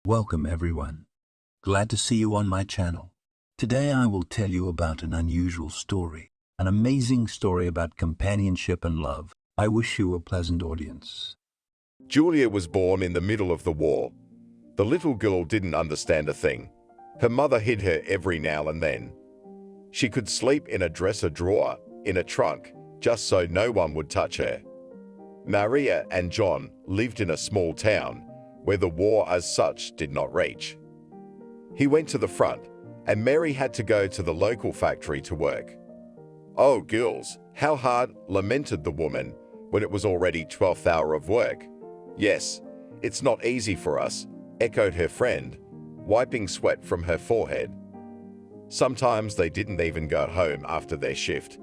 Welcome everyone. Glad to see you on my channel. Today I will tell you about an unusual story, an amazing story about companionship and love. I wish you a pleasant audience. Julia was born in the middle of the war. The little girl didn't understand a thing. Her mother hid her every now and then. She could sleep in a dresser drawer, in a trunk, just so no one would touch her. Maria and John lived in a small town where the war as such did not reach. He went to the front, and Mary had to go to the local factory to work. "Oh, girls, how hard," lamented the woman when it was already 12th hour of work. "Yes, it's not easy for us," echoed her friend, wiping sweat from her forehead. Sometimes they didn't even go home after their shift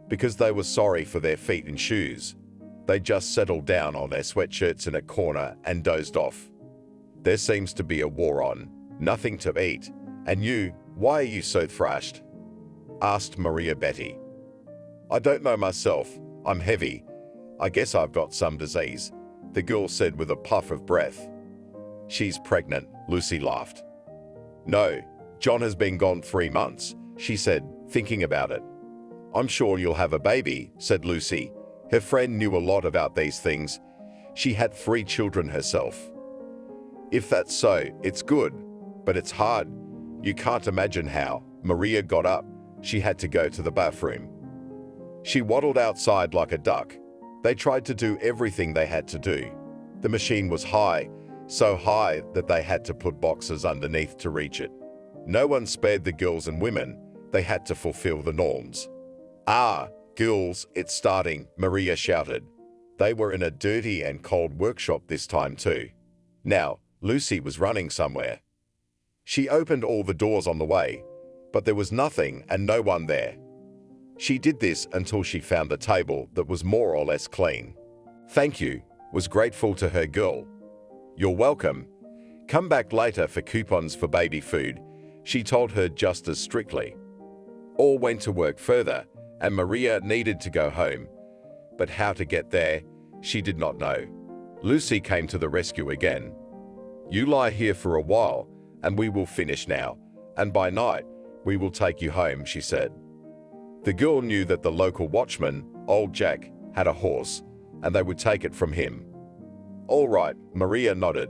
because they were sorry for their feet and shoes. They just settled down on their sweatshirts in a corner and dozed off. "There seems to be a war on, nothing to eat, and why are you so thrashed?" asked Maria Betty. "I don't know myself, I'm heavy. I guess I've got some disease," the girl said with a puff of breath. "She's pregnant," Lucy laughed. "No, John has been gone 3 months," she said, thinking about it. "I'm sure you'll have a baby," said Lucy. Her friend knew a lot about these things. She had 3 children herself. "If that's so, it's good, but it's hard. You can't imagine how." Maria got up. She had to go to the bathroom. She waddled outside like a duck. They tried to do everything they had to do. The machine was high, so high that they had to put boxes underneath to reach it. No one spared the girls and women. They had to fulfill the norms. "Ah, girls, it's starting," Maria shouted. They were in a dirty and cold workshop this time too. Now, Lucy was running somewhere. She opened all the doors on the way, but there was nothing and no one there. She did this until she found a table that was more or less clean. "Thank you," was grateful to her girl. "You're welcome. Come back later for coupons for baby food," she told her just as strictly. All went to work further, and Maria needed to go home. But how to get there, she did not know. Lucy came to the rescue again. "You lie here for a while, and we will finish now, and by night, we will take you home," she said. The girl knew that the local watchman, old Jack, had a horse, and they would take it from him. "All right," Maria nodded.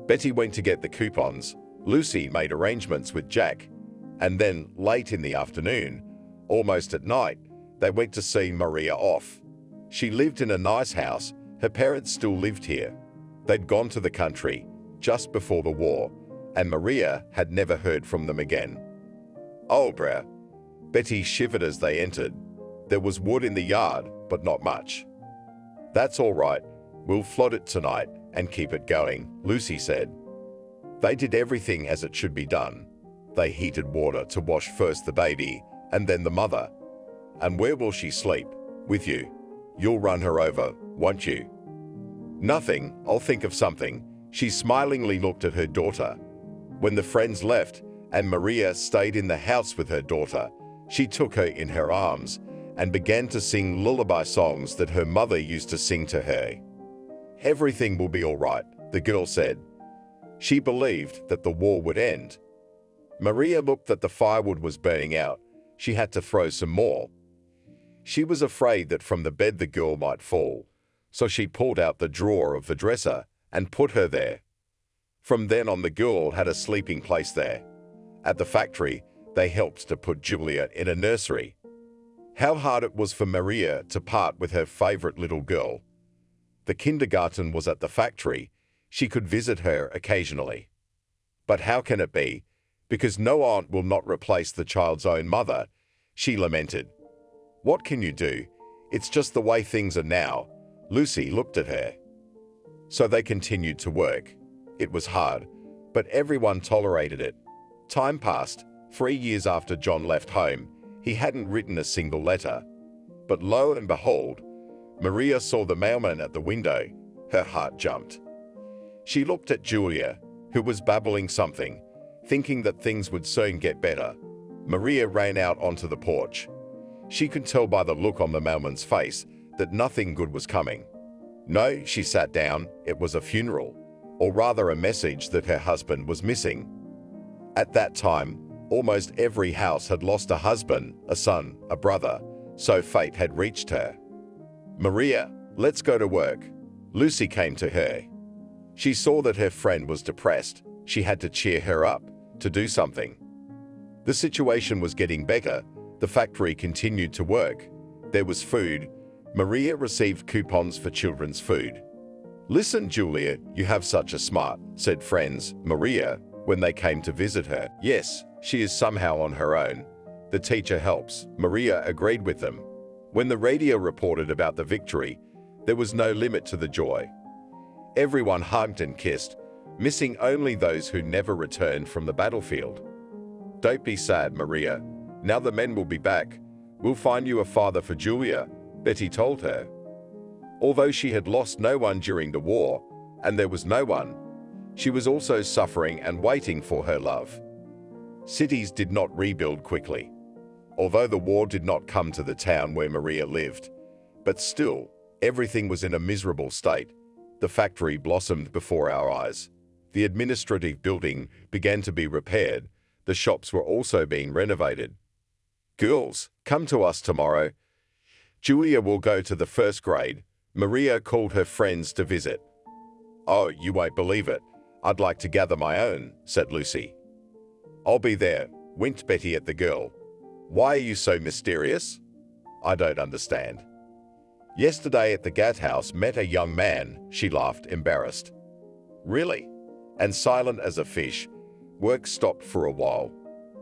Betty went to get the coupons. Lucy made arrangements with Jack, and then, late in the afternoon, almost at night, they went to see Maria off. She lived in a nice house. Her parents still lived here. They'd gone to the country just before the war, and Maria had never heard from them again. "Oh, bruh." Betty shivered as they entered. There was wood in the yard, but not much. "That's all right. We'll float it tonight and keep it going," Lucy said. They did everything as it should be done. They heated water to wash first the baby and then the mother. "And where will she sleep?" "With you. You'll run her over, won't you?" "Nothing, I'll think of something." She smilingly looked at her daughter. When the friends left and Maria stayed in the house with her daughter, she took her in her arms and began to sing lullaby songs that her mother used to sing to her. "Everything will be all right," the girl said. She believed that the war would end. Maria looked that the firewood was burning out. She had to throw some more. She was afraid that from the bed the girl might fall, so she pulled out the drawer of the dresser and put her there. From then on, the girl had a sleeping place there. At the factory, they helped to put Julia in a nursery. How hard it was for Maria to part with her favorite little girl. The kindergarten was at the factory. She could visit her occasionally. But how can it be? Because no aunt will not replace the child's own mother, she lamented. "What can you do? It's just the way things are now." Lucy looked at her. So they continued to work. It was hard, but everyone tolerated it. Time passed. 3 years after John left home, he hadn't written a single letter. But lo and behold, Maria saw the mailman at the window. Her heart jumped. She looked at Julia, who was babbling something, thinking that things would soon get better. Maria ran out onto the porch. She could tell by the look on the mailman's face that nothing good was coming. No, she sat down. It was a funeral. or rather a message that her husband was missing. At that time, almost every house had lost a husband, a son, a brother, so fate had reached her. "Maria, let's go to work." Lucy came to her. She saw that her friend was depressed. She had to cheer her up, to do something. The situation was getting better. The factory continued to work. There was food. Maria received coupons for children's food. "Listen, Julia, you have such a smart," said friends, Maria, when they came to visit her. "Yes, she is somehow on her own. The teacher helps." Maria agreed with them. When the radio reported about the victory, there was no limit to the joy. Everyone hugged and kissed, missing only those who never returned from the battlefield. "Don't be sad, Maria. Now the men will be back. We'll find you a father for Julia," Betty told her. Although she had lost no one during the war, and there was no one, she was also suffering and waiting for her love. Cities did not rebuild quickly. Although the war did not come to the town where Maria lived, but still, everything was in a miserable state. The factory blossomed before our eyes. The administrative building began to be repaired. The shops were also being renovated. "Girls, come to us tomorrow. Julia will go to the first grade." Maria called her friends to visit. "Oh, you won't believe it. I'd like to gather my own," said Lucy. "I'll be there," winked Betty at the girl. "Why are you so mysterious?" "I don't understand." "Yesterday at the Gathouse met a young man," she laughed, embarrassed. "Really?" And silent as a fish, work stopped for a while.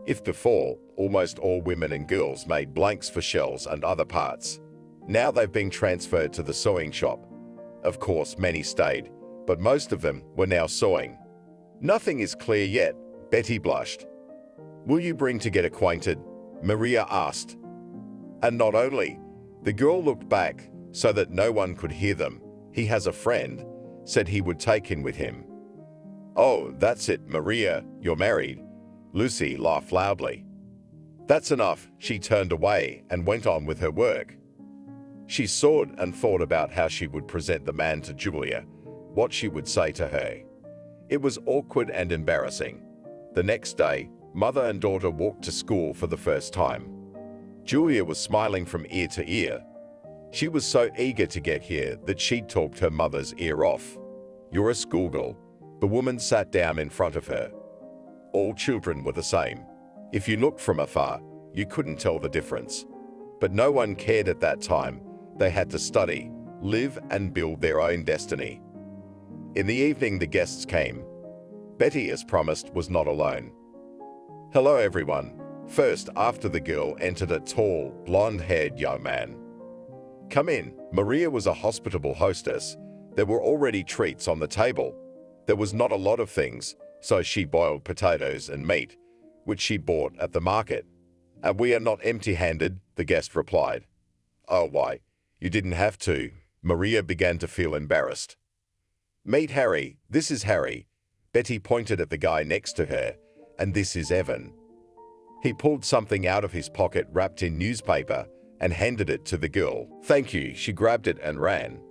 If before, almost all women and girls made blanks for shells and other parts, now they've been transferred to the sewing shop. Of course, many stayed, but most of them were now sewing. "Nothing is clear yet," Betty blushed. "Will you bring to get acquainted?" Maria asked. And not only, the girl looked back so that no one could hear them. "He has a friend," said he would take him with him. "Oh, that's it, Maria, you're married." Lucy laughed loudly. "That's enough." She turned away and went on with her work. She sewed and thought about how she would present the man to Julia, what she would say to her. It was awkward and embarrassing. The next day, mother and daughter walked to school for the first time. Julia was smiling from ear to ear. She was so eager to get here that she'd talked her mother's ear off. "You're a schoolgirl." The woman sat down in front of her. All children were the same. If you looked from afar, you couldn't tell the difference. But no one cared at that time. They had to study, live, and build their own destiny. In the evening, the guests came. Betty, as promised, was not alone. "Hello, everyone." First, after the girl, entered a tall, blonde-haired young man. "Come in." Maria was a hospitable hostess. There were already treats on the table. There was not a lot of things, so she boiled potatoes and meat, which she bought at the market. "And we are not empty-handed," the guest replied. "Oh, why? You didn't have to." Maria began to feel embarrassed. "Meet Harry. This is Harry." Betty pointed at the guy next to her. "And this is Evan." He pulled something out of his pocket wrapped in newspaper and handed it to the girl. "Thank you." She grabbed it and ran.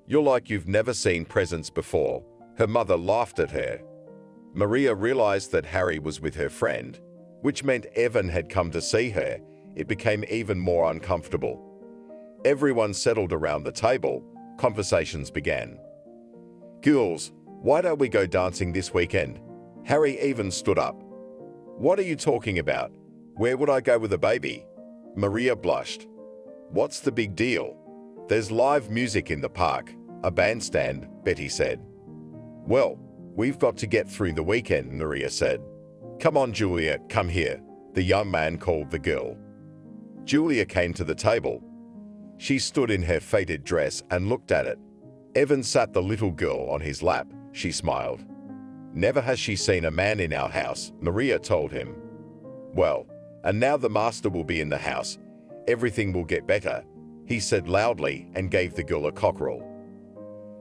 "You're like you've never seen presents before." Her mother laughed at her. Maria realized that Harry was with her friend, which meant Evan had come to see her. It became even more uncomfortable. Everyone settled around the table. Conversations began. "Girls, why don't we go dancing this weekend?" Harry even stood up. "What are you talking about? Where would I go with a baby?" Maria blushed. "What's the big deal? There's live music in the park, a bandstand," Betty said. "Well, we've got to get through the weekend," Maria said. "Come on, Julia, come here," the young man called the girl. Julia came to the table. She stood in her faded dress and looked at it. Evan sat the little girl on his lap. She smiled. "Never has she seen a man in our house," Maria told him. "Well, and now the master will be in the house. Everything will get better," he said loudly and gave the girl a cockerel.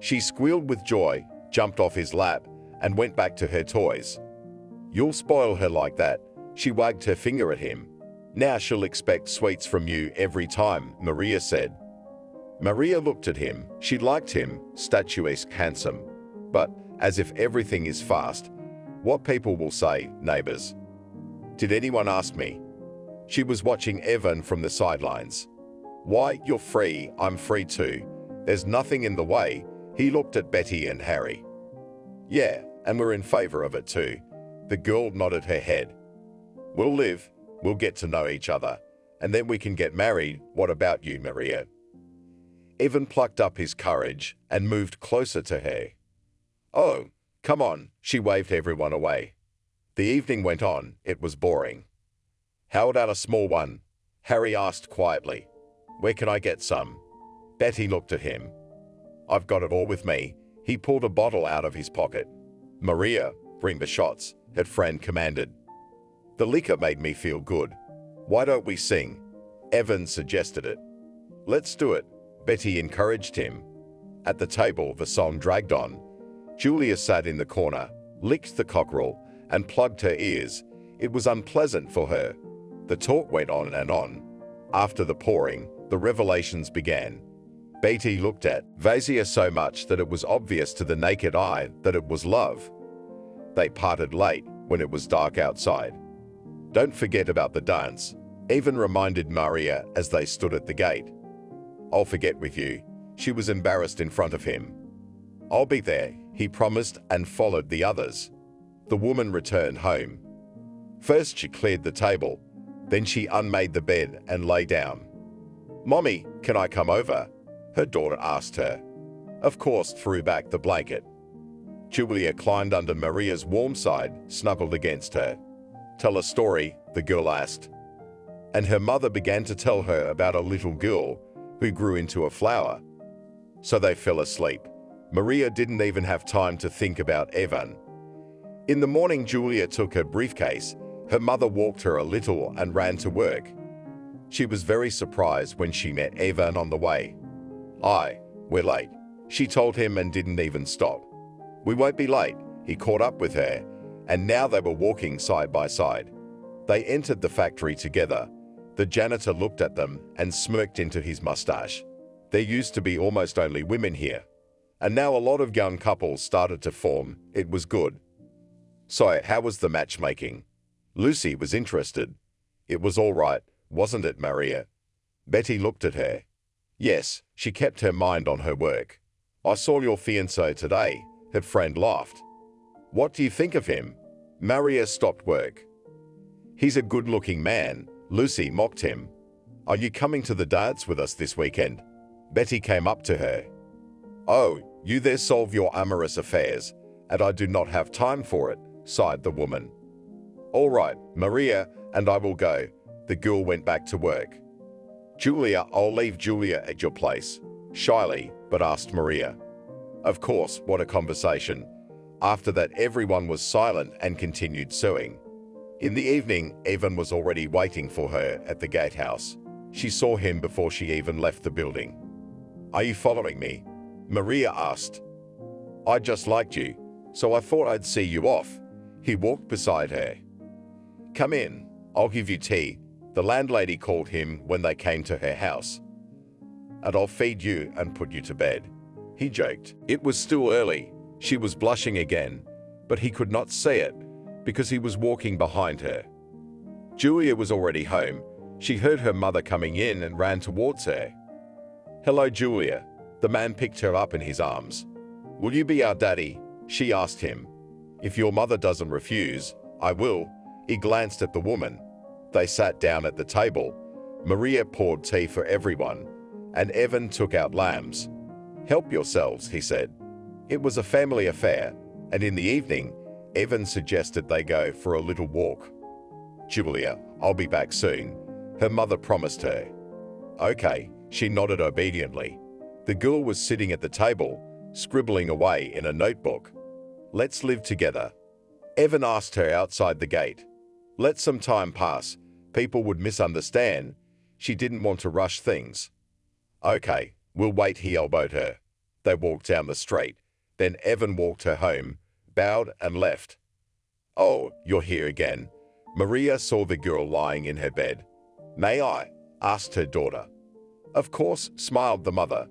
She squealed with joy, jumped off his lap, and went back to her toys. "You'll spoil her like that." She wagged her finger at him. "Now she'll expect sweets from you every time," Maria said. Maria looked at him. She liked him, statuesque, handsome. But as if everything is fast. What people will say, neighbors. Did anyone ask me? She was watching Evan from the sidelines. Why, you're free, I'm free too. There's nothing in the way. He looked at Betty and Harry. Yeah, and we're in favor of it too. The girl nodded her head. We'll live, we'll get to know each other, and then we can get married. What about you, Maria? Evan plucked up his courage and moved closer to her. Oh, come on, she waved everyone away. The evening went on, it was boring. How about a small one? Harry asked quietly. Where can I get some? Betty looked at him. I've got it all with me. He pulled a bottle out of his pocket. Maria, bring the shots, her friend commanded. The liquor made me feel good. Why don't we sing? Evan suggested it. Let's do it, Betty encouraged him. At the table, the song dragged on. Julia sat in the corner, licked the cockerel, and plugged her ears. It was unpleasant for her. The talk went on and on. After the pouring, the revelations began. Betty looked at Vazia so much that it was obvious to the naked eye that it was love. They parted late when it was dark outside. Don't forget about the dance, Evan reminded Maria as they stood at the gate. I'll forget with you. She was embarrassed in front of him. I'll be there, he promised and followed the others. The woman returned home. First she cleared the table, then she unmade the bed and lay down. Mommy, can I come over? Her daughter asked her. Of course, threw back the blanket. Julia climbed under Maria's warm side, snuggled against her. Tell a story, the girl asked. And her mother began to tell her about a little girl who grew into a flower. So they fell asleep. Maria didn't even have time to think about Evan. In the morning, Julia took her briefcase. Her mother walked her a little and ran to work. She was very surprised when she met Evan on the way. We're late, she told him and didn't even stop. We won't be late, he caught up with her, and now they were walking side by side. They entered the factory together. The janitor looked at them and smirked into his mustache. There used to be almost only women here, and now a lot of young couples started to form. It was good. So, how was the matchmaking? Lucy was interested. It was all right, wasn't it, Maria? Betty looked at her. Yes, she kept her mind on her work. I saw your fiancé today, her friend laughed. What do you think of him? Maria stopped work. He's a good-looking man, Lucy mocked him. Are you coming to the dance with us this weekend? Betty came up to her. Oh, you there solve your amorous affairs, and I do not have time for it, sighed the woman. All right, Maria, and I will go. The girl went back to work. Julia, I'll leave Julia at your place, shyly, but asked Maria. Of course, what a conversation. After that, everyone was silent and continued sewing. In the evening, Evan was already waiting for her at the gatehouse. She saw him before she even left the building. Are you following me? Maria asked. I just liked you, so I thought I'd see you off. He walked beside her. Come in, I'll give you tea, the landlady called him when they came to her house. And I'll feed you and put you to bed, he joked. It was still early. She was blushing again, but he could not see it because he was walking behind her. Julia was already home. She heard her mother coming in and ran towards her. Hello, Julia. The man picked her up in his arms. Will you be our daddy? She asked him. If your mother doesn't refuse, I will. He glanced at the woman. They sat down at the table. Maria poured tea for everyone, and Evan took out lambs. Help yourselves, he said. It was a family affair, and in the evening, Evan suggested they go for a little walk. Julia, I'll be back soon, her mother promised her. Okay, she nodded obediently. The girl was sitting at the table, scribbling away in a notebook. Let's live together. Evan asked her outside the gate. Let some time pass. People would misunderstand. She didn't want to rush things. Okay, we'll wait, he elbowed her. They walked down the street. Then Evan walked her home, bowed and left. Oh, you're here again. Maria saw the girl lying in her bed. May I? Asked her daughter. Of course, smiled the mother.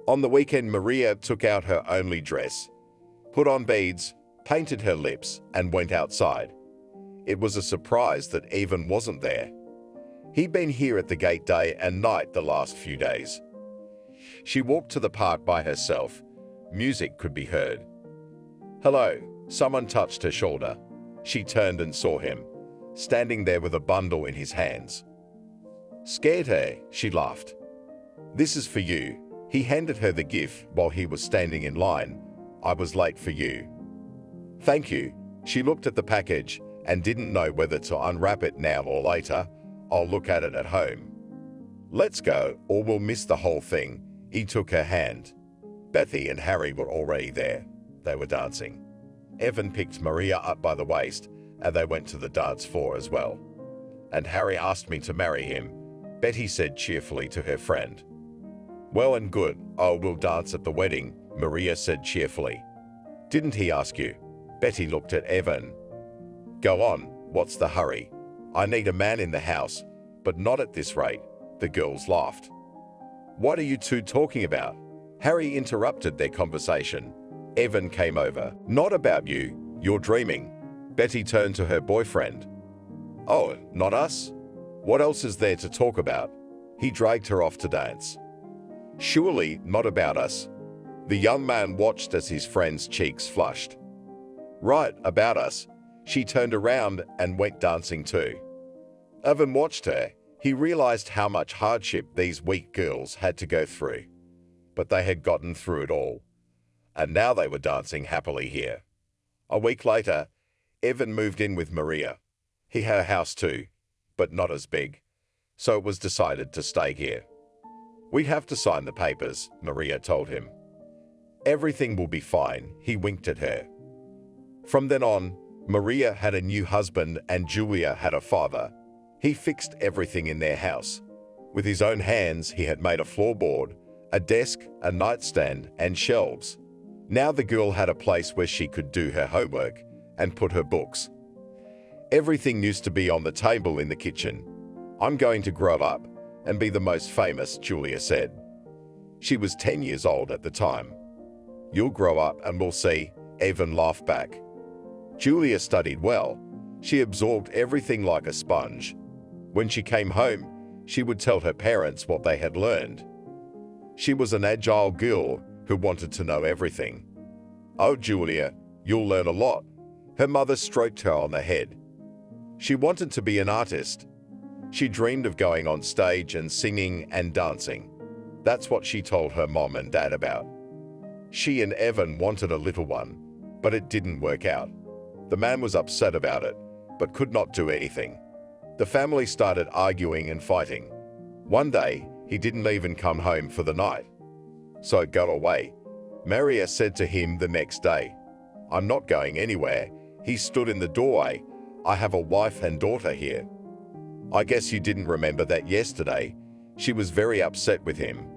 On the weekend, Maria took out her only dress, put on beads, painted her lips, and went outside. It was a surprise that Evan wasn't there. He'd been here at the gate day and night the last few days. She walked to the park by herself. Music could be heard. "Hello," someone touched her shoulder. She turned and saw him, standing there with a bundle in his hands. Scared her, she laughed. "This is for you." He handed her the gift while he was standing in line. "I was late for you." "Thank you." She looked at the package and didn't know whether to unwrap it now or later. "I'll look at it at home." "Let's go, or we'll miss the whole thing." He took her hand. Bethy and Harry were already there. They were dancing. Evan picked Maria up by the waist, and they went to the dance floor as well. "And Harry asked me to marry him," Betty said cheerfully to her friend. "Well and good. Oh, we'll dance at the wedding," Maria said cheerfully. "Didn't he ask you?" Betty looked at Evan. "Go on, what's the hurry? I need a man in the house, but not at this rate." The girls laughed. "What are you two talking about?" Harry interrupted their conversation. Evan came over. "Not about you. You're dreaming." Betty turned to her boyfriend. "Oh, not us? What else is there to talk about?" He dragged her off to dance. "Surely not about us." The young man watched as his friend's cheeks flushed. "Right, about us." She turned around and went dancing too. Evan watched her. He realized how much hardship these weak girls had to go through. But they had gotten through it all. And now they were dancing happily here. A week later, Evan moved in with Maria. He had a house too, but not as big. So it was decided to stay here. "We have to sign the papers," Maria told him. "Everything will be fine," he winked at her. From then on, Maria had a new husband and Julia had a father. He fixed everything in their house. With his own hands, he had made a floorboard, a desk, a nightstand, and shelves. Now the girl had a place where she could do her homework and put her books. Everything used to be on the table in the kitchen. "I'm going to grow up and be the most famous," Julia said. She was 10 years old at the time. "You'll grow up and we'll see," Evan laughed back. Julia studied well. She absorbed everything like a sponge. When she came home, she would tell her parents what they had learned. She was an agile girl who wanted to know everything. "Oh, Julia, you'll learn a lot." Her mother stroked her on the head. She wanted to be an artist. She dreamed of going on stage and singing and dancing. That's what she told her mom and dad about. She and Evan wanted a little one, but it didn't work out. The man was upset about it, but could not do anything. The family started arguing and fighting. One day, he didn't even come home for the night. So it got away. Maria said to him the next day, "I'm not going anywhere." He stood in the doorway. "I have a wife and daughter here." "I guess you didn't remember that yesterday." She was very upset with him.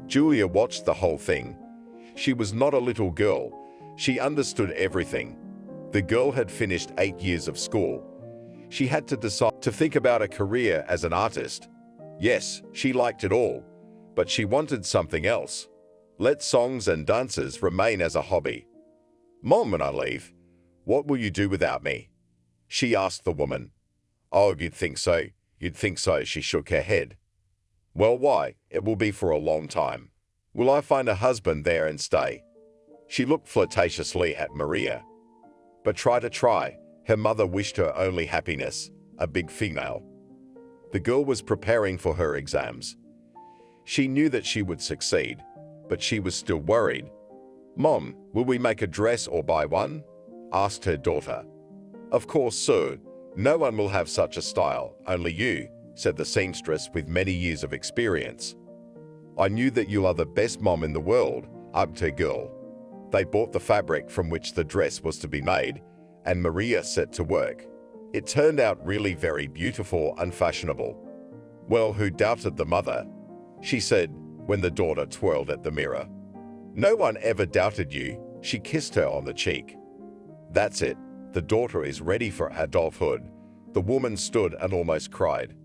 Julia watched the whole thing. She was not a little girl. She understood everything. The girl had finished 8 years of school. She had to decide to think about a career as an artist. Yes, she liked it all, but she wanted something else. Let songs and dances remain as a hobby. "Mom, when I leave, what will you do without me?" she asked the woman. "Oh, you'd think so. You'd think so," she shook her head. "Well, why? It will be for a long time. Will I find a husband there and stay?" She looked flirtatiously at Maria. But try. Her mother wished her only happiness, a big female. The girl was preparing for her exams. She knew that she would succeed, but she was still worried. "Mom, will we make a dress or buy one?" asked her daughter. "Of course, sir. No one will have such a style, only you," said the seamstress with many years of experience. "I knew that you are the best mom in the world," upped her girl. They bought the fabric from which the dress was to be made, and Maria set to work. It turned out really very beautiful and fashionable. "Well, who doubted the mother?" she said when the daughter twirled at the mirror. "No one ever doubted you." She kissed her on the cheek. "That's it. The daughter is ready for adulthood." The woman stood and almost cried.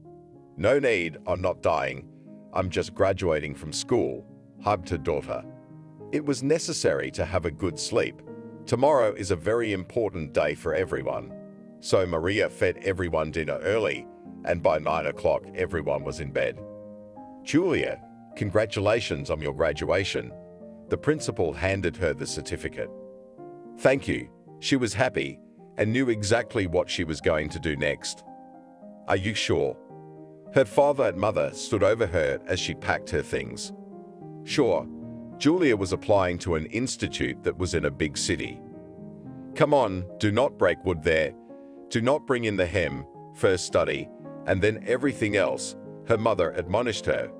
"No need, I'm not dying. I'm just graduating from school," hugged her daughter. It was necessary to have a good sleep. Tomorrow is a very important day for everyone. So Maria fed everyone dinner early, and by 9 o'clock everyone was in bed. Julia, congratulations on your graduation. The principal handed her the certificate. Thank you. She was happy and knew exactly what she was going to do next. Are you sure? Her father and mother stood over her as she packed her things. Sure. Julia was applying to an institute that was in a big city. Come on, do not break wood there. Do not bring in the hem, first study, and then everything else, her mother admonished her.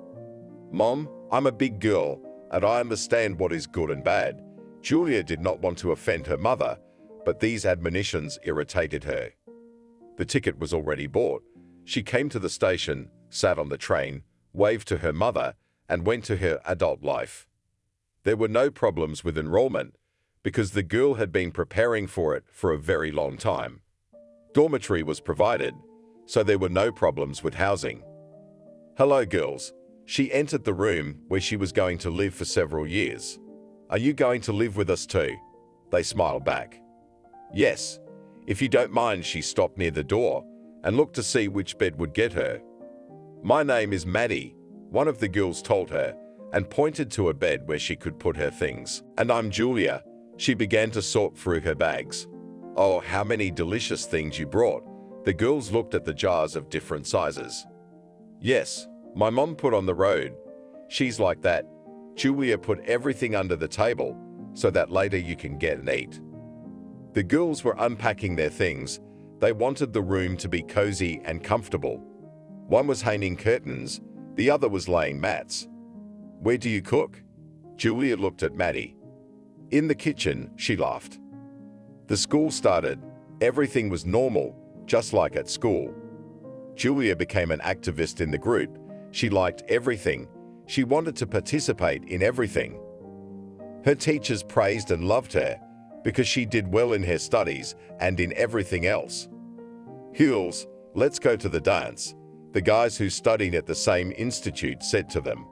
Mom, I'm a big girl, and I understand what is good and bad. Julia did not want to offend her mother, but these admonitions irritated her. The ticket was already bought. She came to the station, sat on the train, waved to her mother, and went to her adult life. There were no problems with enrollment, because the girl had been preparing for it for a very long time. Dormitory was provided, so there were no problems with housing. Hello, girls. She entered the room where she was going to live for several years. Are you going to live with us too? They smiled back. Yes. If you don't mind, she stopped near the door and looked to see which bed would get her. My name is Maddie, one of the girls told her, and pointed to a bed where she could put her things. And I'm Julia. She began to sort through her bags. Oh, how many delicious things you brought. The girls looked at the jars of different sizes. Yes, my mom put on the road. She's like that. Julia put everything under the table so that later you can get and eat. The girls were unpacking their things. They wanted the room to be cozy and comfortable. One was hanging curtains, the other was laying mats. Where do you cook? Julia looked at Maddie. In the kitchen, she laughed. The school started. Everything was normal, just like at school. Julia became an activist in the group. She liked everything. She wanted to participate in everything. Her teachers praised and loved her because she did well in her studies and in everything else. Hills, let's go to the dance. The guys who studied at the same institute said to them.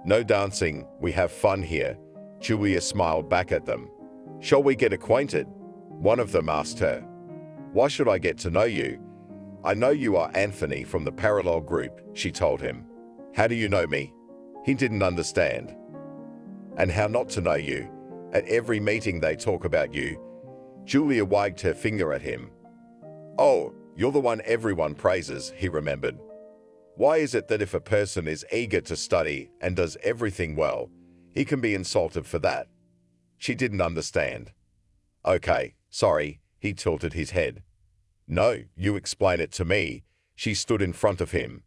No dancing, we have fun here. Julia smiled back at them. Shall we get acquainted? One of them asked her. Why should I get to know you? I know you are Anthony from the parallel group, she told him. How do you know me? He didn't understand. And how not to know you? At every meeting they talk about you. Julia wagged her finger at him. Oh, you're the one everyone praises, he remembered. Why is it that if a person is eager to study and does everything well, he can be insulted for that? She didn't understand. Okay, sorry, he tilted his head. No, you explain it to me. She stood in front of him.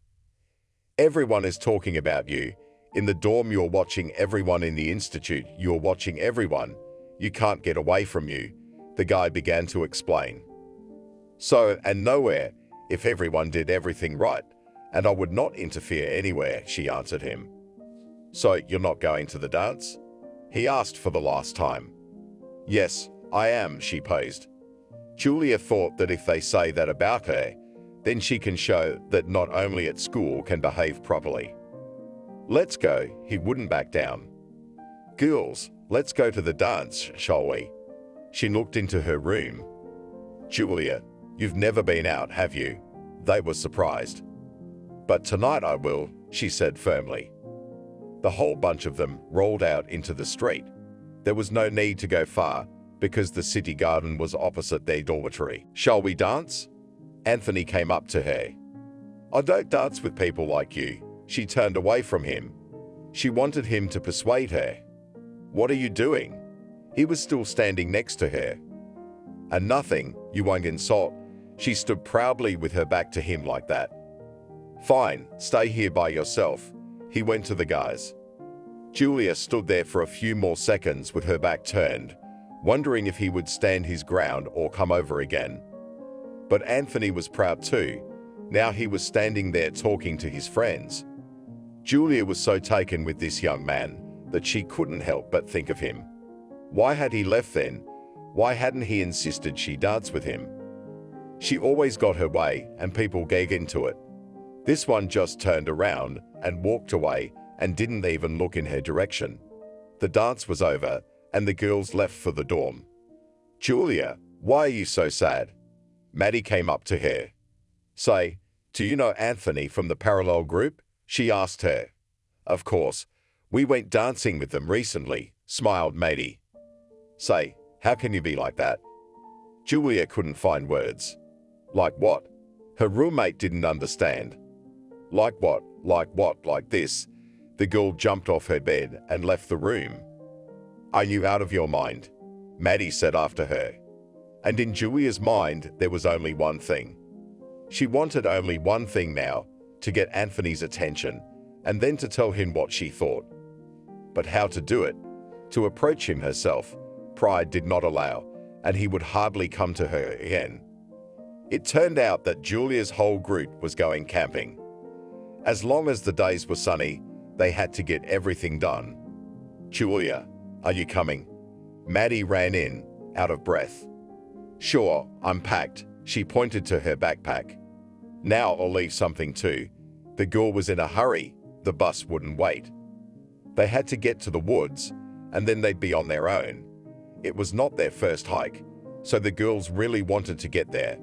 Everyone is talking about you. In the dorm you're watching everyone, in the institute you're watching everyone. You can't get away from you, the guy began to explain. So, and nowhere, if everyone did everything right, and I would not interfere anywhere, she answered him. So, you're not going to the dance? He asked for the last time. Yes, I am, she posed. Julia thought that if they say that about her, then she can show that not only at school can behave properly. Let's go, he wouldn't back down. Girls, let's go to the dance, shall we? She looked into her room. Julia, you've never been out, have you? They were surprised. But tonight I will, she said firmly. The whole bunch of them rolled out into the street. There was no need to go far, because the city garden was opposite their dormitory. Shall we dance? Anthony came up to her. I don't dance with people like you. She turned away from him. She wanted him to persuade her. What are you doing? He was still standing next to her. And nothing, you won't insult. She stood proudly with her back to him like that. Fine, stay here by yourself. He went to the guys. Julia stood there for a few more seconds with her back turned, wondering if he would stand his ground or come over again. But Anthony was proud too. Now he was standing there talking to his friends. Julia was so taken with this young man that she couldn't help but think of him. Why had he left then? Why hadn't he insisted she dance with him? She always got her way and people gave into it. This one just turned around and walked away and didn't even look in her direction. The dance was over and the girls left for the dorm. "Julia, why are you so sad?" Maddie came up to her. "Say, do you know Anthony from the parallel group?" she asked her. "Of course. We went dancing with them recently," smiled Maddie. "Say, how can you be like that?" Julia couldn't find words. "Like what?" Her roommate didn't understand. "Like what? Like what? Like this?" The girl jumped off her bed and left the room. "Are you out of your mind?" Maddie said after her. And in Julia's mind, there was only one thing. She wanted only one thing now, to get Anthony's attention, and then to tell him what she thought. But how to do it? To approach him herself, pride did not allow, and he would hardly come to her again. It turned out that Julia's whole group was going camping. As long as the days were sunny, they had to get everything done. "Julia, are you coming?" Maddie ran in, out of breath. "Sure, I'm packed." She pointed to her backpack. "Now I'll leave something too." The girl was in a hurry. The bus wouldn't wait. They had to get to the woods, and then they'd be on their own. It was not their first hike, so the girls really wanted to get there,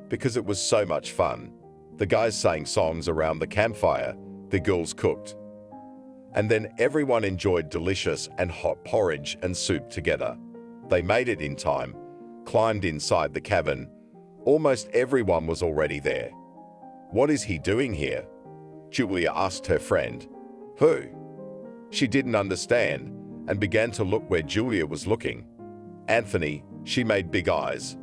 because it was so much fun. The guys sang songs around the campfire, the girls cooked. And then everyone enjoyed delicious and hot porridge and soup together. They made it in time, climbed inside the cabin. Almost everyone was already there. "What is he doing here?" Julia asked her friend. "Who?" She didn't understand and began to look where Julia was looking. "Anthony," she made big eyes.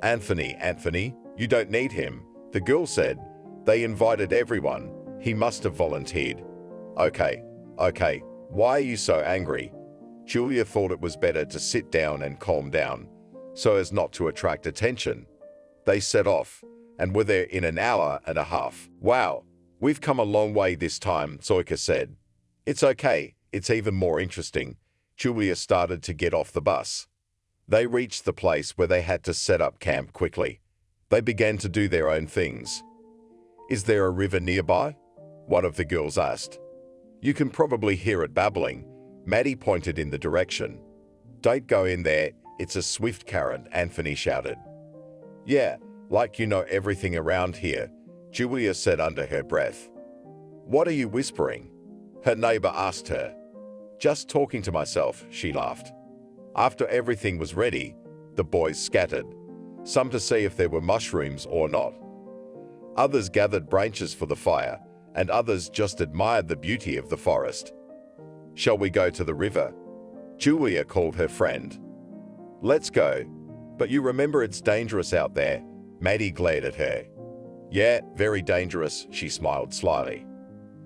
Anthony, you don't need him," the girl said. "They invited everyone. He must have volunteered." Okay, why are you so angry?" Julia thought it was better to sit down and calm down, so as not to attract attention. They set off, and were there in an hour and a half. "Wow, we've come a long way this time," Zoika said. "It's okay, it's even more interesting." Julia started to get off the bus. They reached the place where they had to set up camp quickly. They began to do their own things. "Is there a river nearby?" one of the girls asked. "You can probably hear it babbling." Maddie pointed in the direction. "Don't go in there, it's a swift current," Anthony shouted. "Yeah, like you know everything around here," Julia said under her breath. "What are you whispering?" her neighbor asked her. "Just talking to myself," she laughed. After everything was ready, the boys scattered, some to see if there were mushrooms or not. Others gathered branches for the fire, and others just admired the beauty of the forest. "Shall we go to the river?" Julia called her friend. "Let's go. But you remember it's dangerous out there." Maddie glared at her. "Yeah, very dangerous," she smiled slyly.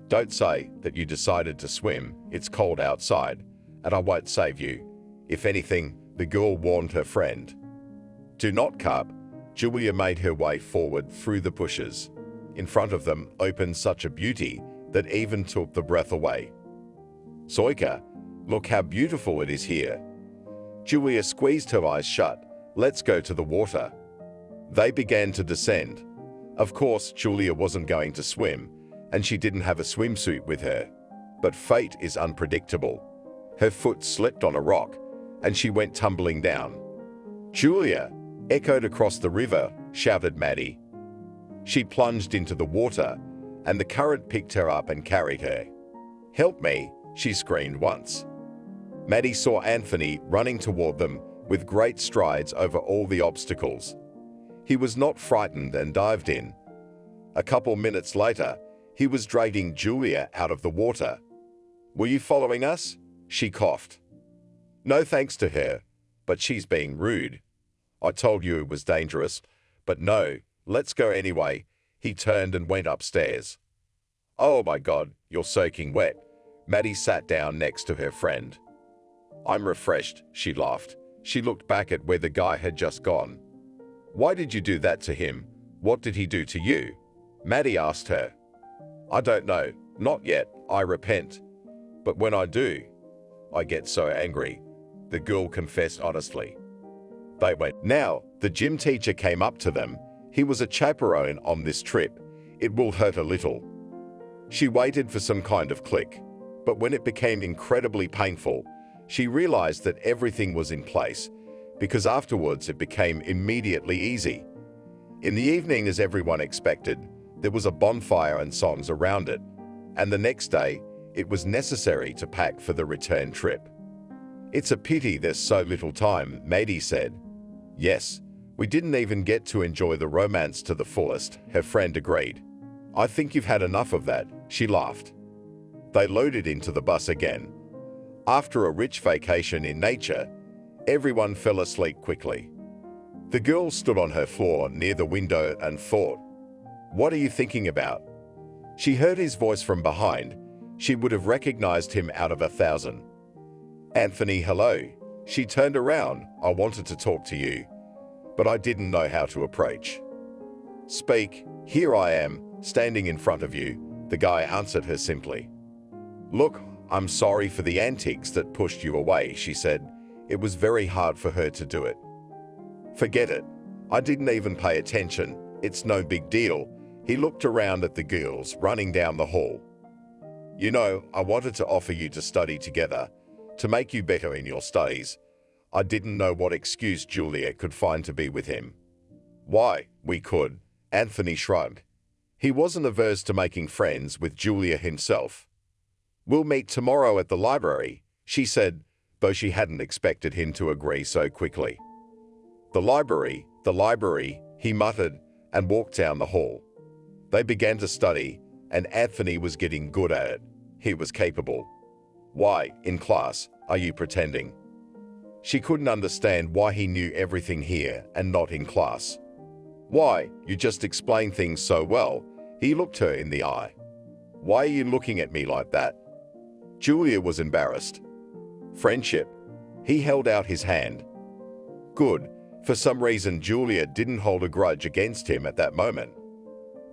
"Don't say that you decided to swim. It's cold outside, and I won't save you. If anything," the girl warned her friend. "Do not carp." Julia made her way forward through the bushes. In front of them opened such a beauty that even took the breath away. "Zoika, look how beautiful it is here." Julia squeezed her eyes shut. "Let's go to the water." They began to descend. Of course, Julia wasn't going to swim, and she didn't have a swimsuit with her. But fate is unpredictable. Her foot slipped on a rock, and she went tumbling down. "Julia!" echoed across the river, shouted Maddie. She plunged into the water, and the current picked her up and carried her. "Help me!" she screamed once. Maddie saw Anthony running toward them with great strides over all the obstacles. He was not frightened and dived in. A couple minutes later, he was dragging Julia out of the water. "Were you following us?" she coughed. "No thanks to her, but she's being rude. I told you it was dangerous, but no, let's go anyway." He turned and went upstairs. "Oh my God, you're soaking wet." Maddie sat down next to her friend. "I'm refreshed," she laughed. She looked back at where the guy had just gone. "Why did you do that to him? What did he do to you?" Maddie asked her. "I don't know, not yet, I repent. But when I do, I get so angry," the girl confessed honestly. They went. Now, the gym teacher came up to them. He was a chaperone on this trip. It will hurt a little. She waited for some kind of click, but when it became incredibly painful, she realized that everything was in place. because afterwards it became immediately easy. In the evening, as everyone expected, there was a bonfire and songs around it, and the next day, it was necessary to pack for the return trip. "It's a pity there's so little time," Maddie said. "Yes, we didn't even get to enjoy the romance to the fullest," her friend agreed. "I think you've had enough of that," she laughed. They loaded into the bus again. After a rich vacation in nature, everyone fell asleep quickly. The girl stood on her floor near the window and thought, "What are you thinking about?" She heard his voice from behind. She would have recognized him out of 1,000. "Anthony, hello." She turned around. "I wanted to talk to you, but I didn't know how to approach." "Speak. Here I am, standing in front of you," the guy answered her simply. "Look, I'm sorry for the antics that pushed you away," she said. It was very hard for her to do it. "Forget it. I didn't even pay attention. It's no big deal." He looked around at the girls running down the hall. "You know, I wanted to offer you to study together, to make you better in your studies. I didn't know what excuse Julia could find to be with him." "Why, we could," Anthony shrugged. He wasn't averse to making friends with Julia himself. "We'll meet tomorrow at the library," she said, though she hadn't expected him to agree so quickly. The library, he muttered and walked down the hall. They began to study, and Anthony was getting good at it. He was capable. "Why, in class, are you pretending?" She couldn't understand why he knew everything here and not in class. "Why, you just explain things so well." He looked her in the eye. "Why are you looking at me like that?" Julia was embarrassed. "Friendship." He held out his hand. Good. For some reason, Julia didn't hold a grudge against him at that moment.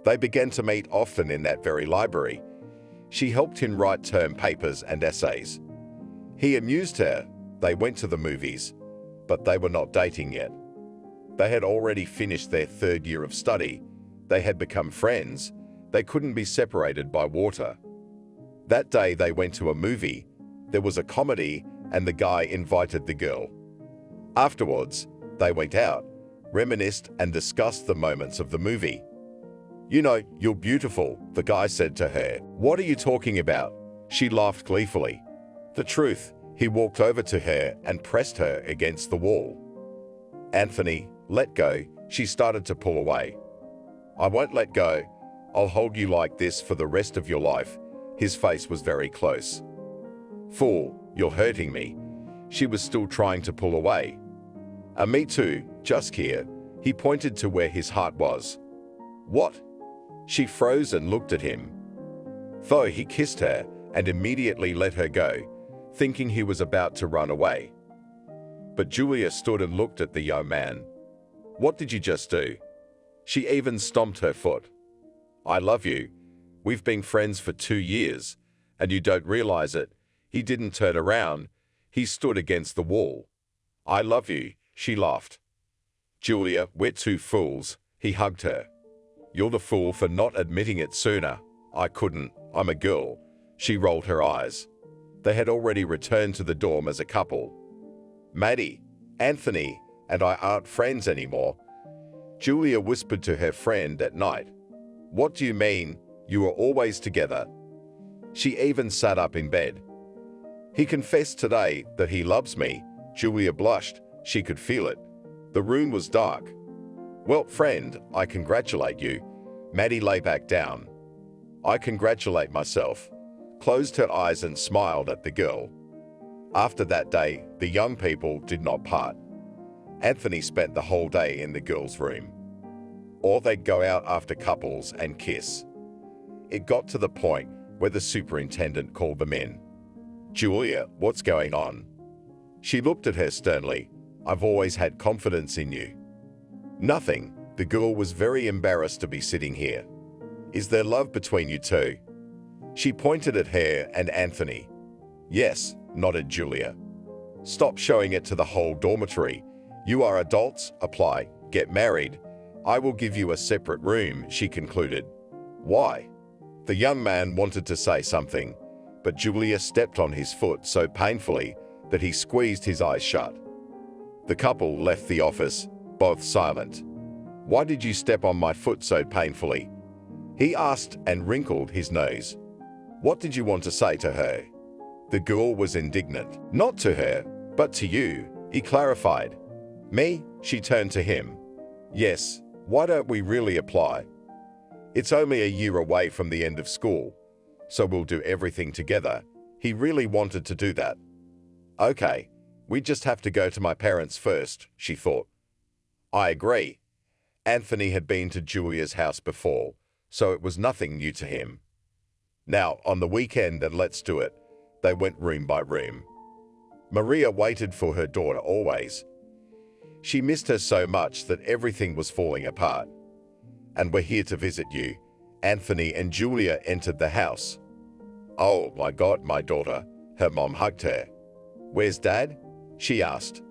They began to meet often in that very library. She helped him write term papers and essays. He amused her. They went to the movies, but they were not dating yet. They had already finished their 3rd year of study. They had become friends. They couldn't be separated by water. That day they went to a movie. There was a comedy, and the guy invited the girl. Afterwards, they went out, reminisced, and discussed the moments of the movie. "You know, you're beautiful," the guy said to her. "What are you talking about?" She laughed gleefully. "The truth." He walked over to her and pressed her against the wall. "Anthony, let go." She started to pull away. "I won't let go. I'll hold you like this for the rest of your life." His face was very close. "Fool, you're hurting me." She was still trying to pull away. Me too, just here." He pointed to where his heart was. "What?" She froze and looked at him. Though he kissed her and immediately let her go, thinking he was about to run away. But Julia stood and looked at the young man. "What did you just do?" She even stomped her foot. "I love you. We've been friends for 2 years, and you don't realize it." He didn't turn around. He stood against the wall. "I love you," she laughed. "Julia, we're 2 fools." He hugged her. "You're the fool for not admitting it sooner." "I couldn't. I'm a girl." She rolled her eyes. They had already returned to the dorm as a couple. "Maddie, Anthony, and I aren't friends anymore," Julia whispered to her friend at night. "What do you mean? You were always together." She even sat up in bed. "He confessed today that he loves me." Julia blushed. She could feel it. The room was dark. "Well, friend, I congratulate you." Maddie lay back down. "I congratulate myself," closed her eyes and smiled at the girl. After that day, the young people did not part. Anthony spent the whole day in the girls' room. Or they'd go out after couples and kiss. It got to the point where the superintendent called them in. "Julia, what's going on?" She looked at her sternly. "I've always had confidence in you." "Nothing." The girl was very embarrassed to be sitting here. "Is there love between you two?" She pointed at her and Anthony. "Yes," nodded Julia. "Stop showing it to the whole dormitory. You are adults, apply, get married. I will give you a separate room," she concluded. "Why?" The young man wanted to say something, but Julia stepped on his foot so painfully that he squeezed his eyes shut. The couple left the office, both silent. "Why did you step on my foot so painfully?" he asked and wrinkled his nose. "What did you want to say to her?" The girl was indignant. "Not to her, but to you," he clarified. "Me?" She turned to him. "Yes, why don't we really apply? It's only a year away from the end of school, so we'll do everything together." He really wanted to do that. "Okay, we just have to go to my parents first," she thought. I agree. Anthony had been to Julia's house before, so it was nothing new to him. "Now, on the weekend, and let's do it." They went room by room. Maria waited for her daughter always. She missed her so much that everything was falling apart. "And we're here to visit you." Anthony and Julia entered the house. "Oh my God, my daughter." Her mom hugged her. "Where's Dad?" she asked.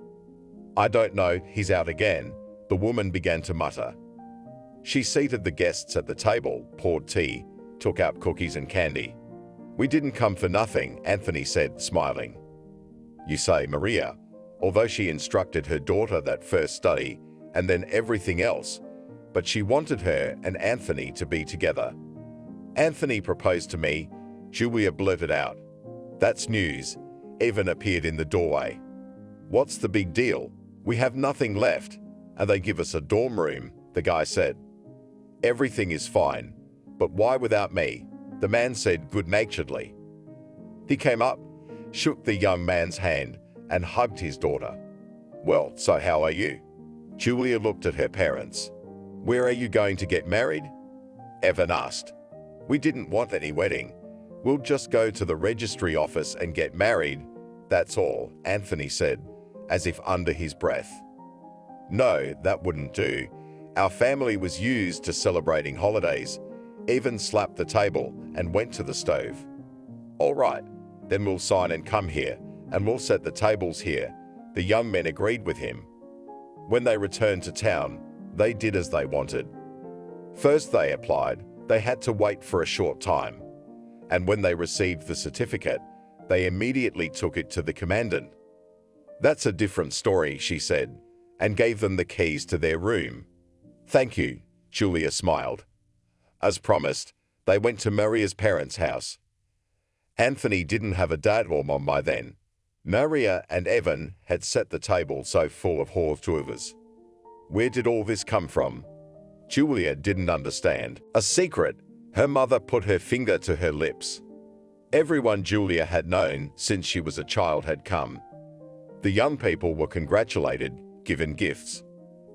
"I don't know, he's out again," the woman began to mutter. She seated the guests at the table, poured tea, took out cookies and candy. "We didn't come for nothing," Anthony said, smiling. "You say, Maria," although she instructed her daughter that first study and then everything else, but she wanted her and Anthony to be together. "Anthony proposed to me," Julia blurted out. "That's news." Evan appeared in the doorway. "What's the big deal? We have nothing left, and they give us a dorm room," the guy said. "Everything is fine, but why without me?" the man said good-naturedly. He came up, shook the young man's hand, and hugged his daughter. "Well, so how are you?" Julia looked at her parents. "Where are you going to get married?" Evan asked. "We didn't want any wedding. We'll just go to the registry office and get married. That's all," Anthony said, as if under his breath. "No, that wouldn't do. Our family was used to celebrating holidays." Evan slapped the table and went to the stove. "All right, then we'll sign and come here, and we'll set the tables here." The young men agreed with him. When they returned to town, they did as they wanted. First they applied. They had to wait for a short time. And when they received the certificate, they immediately took it to the commandant. "That's a different story," she said, and gave them the keys to their room. "Thank you," Julia smiled. As promised, they went to Maria's parents' house. Anthony didn't have a dad or mom by then. Maria and Evan had set the table so full of hors d'oeuvres. Where did all this come from? Julia didn't understand. A secret. Her mother put her finger to her lips. Everyone Julia had known since she was a child had come. The young people were congratulated, given gifts.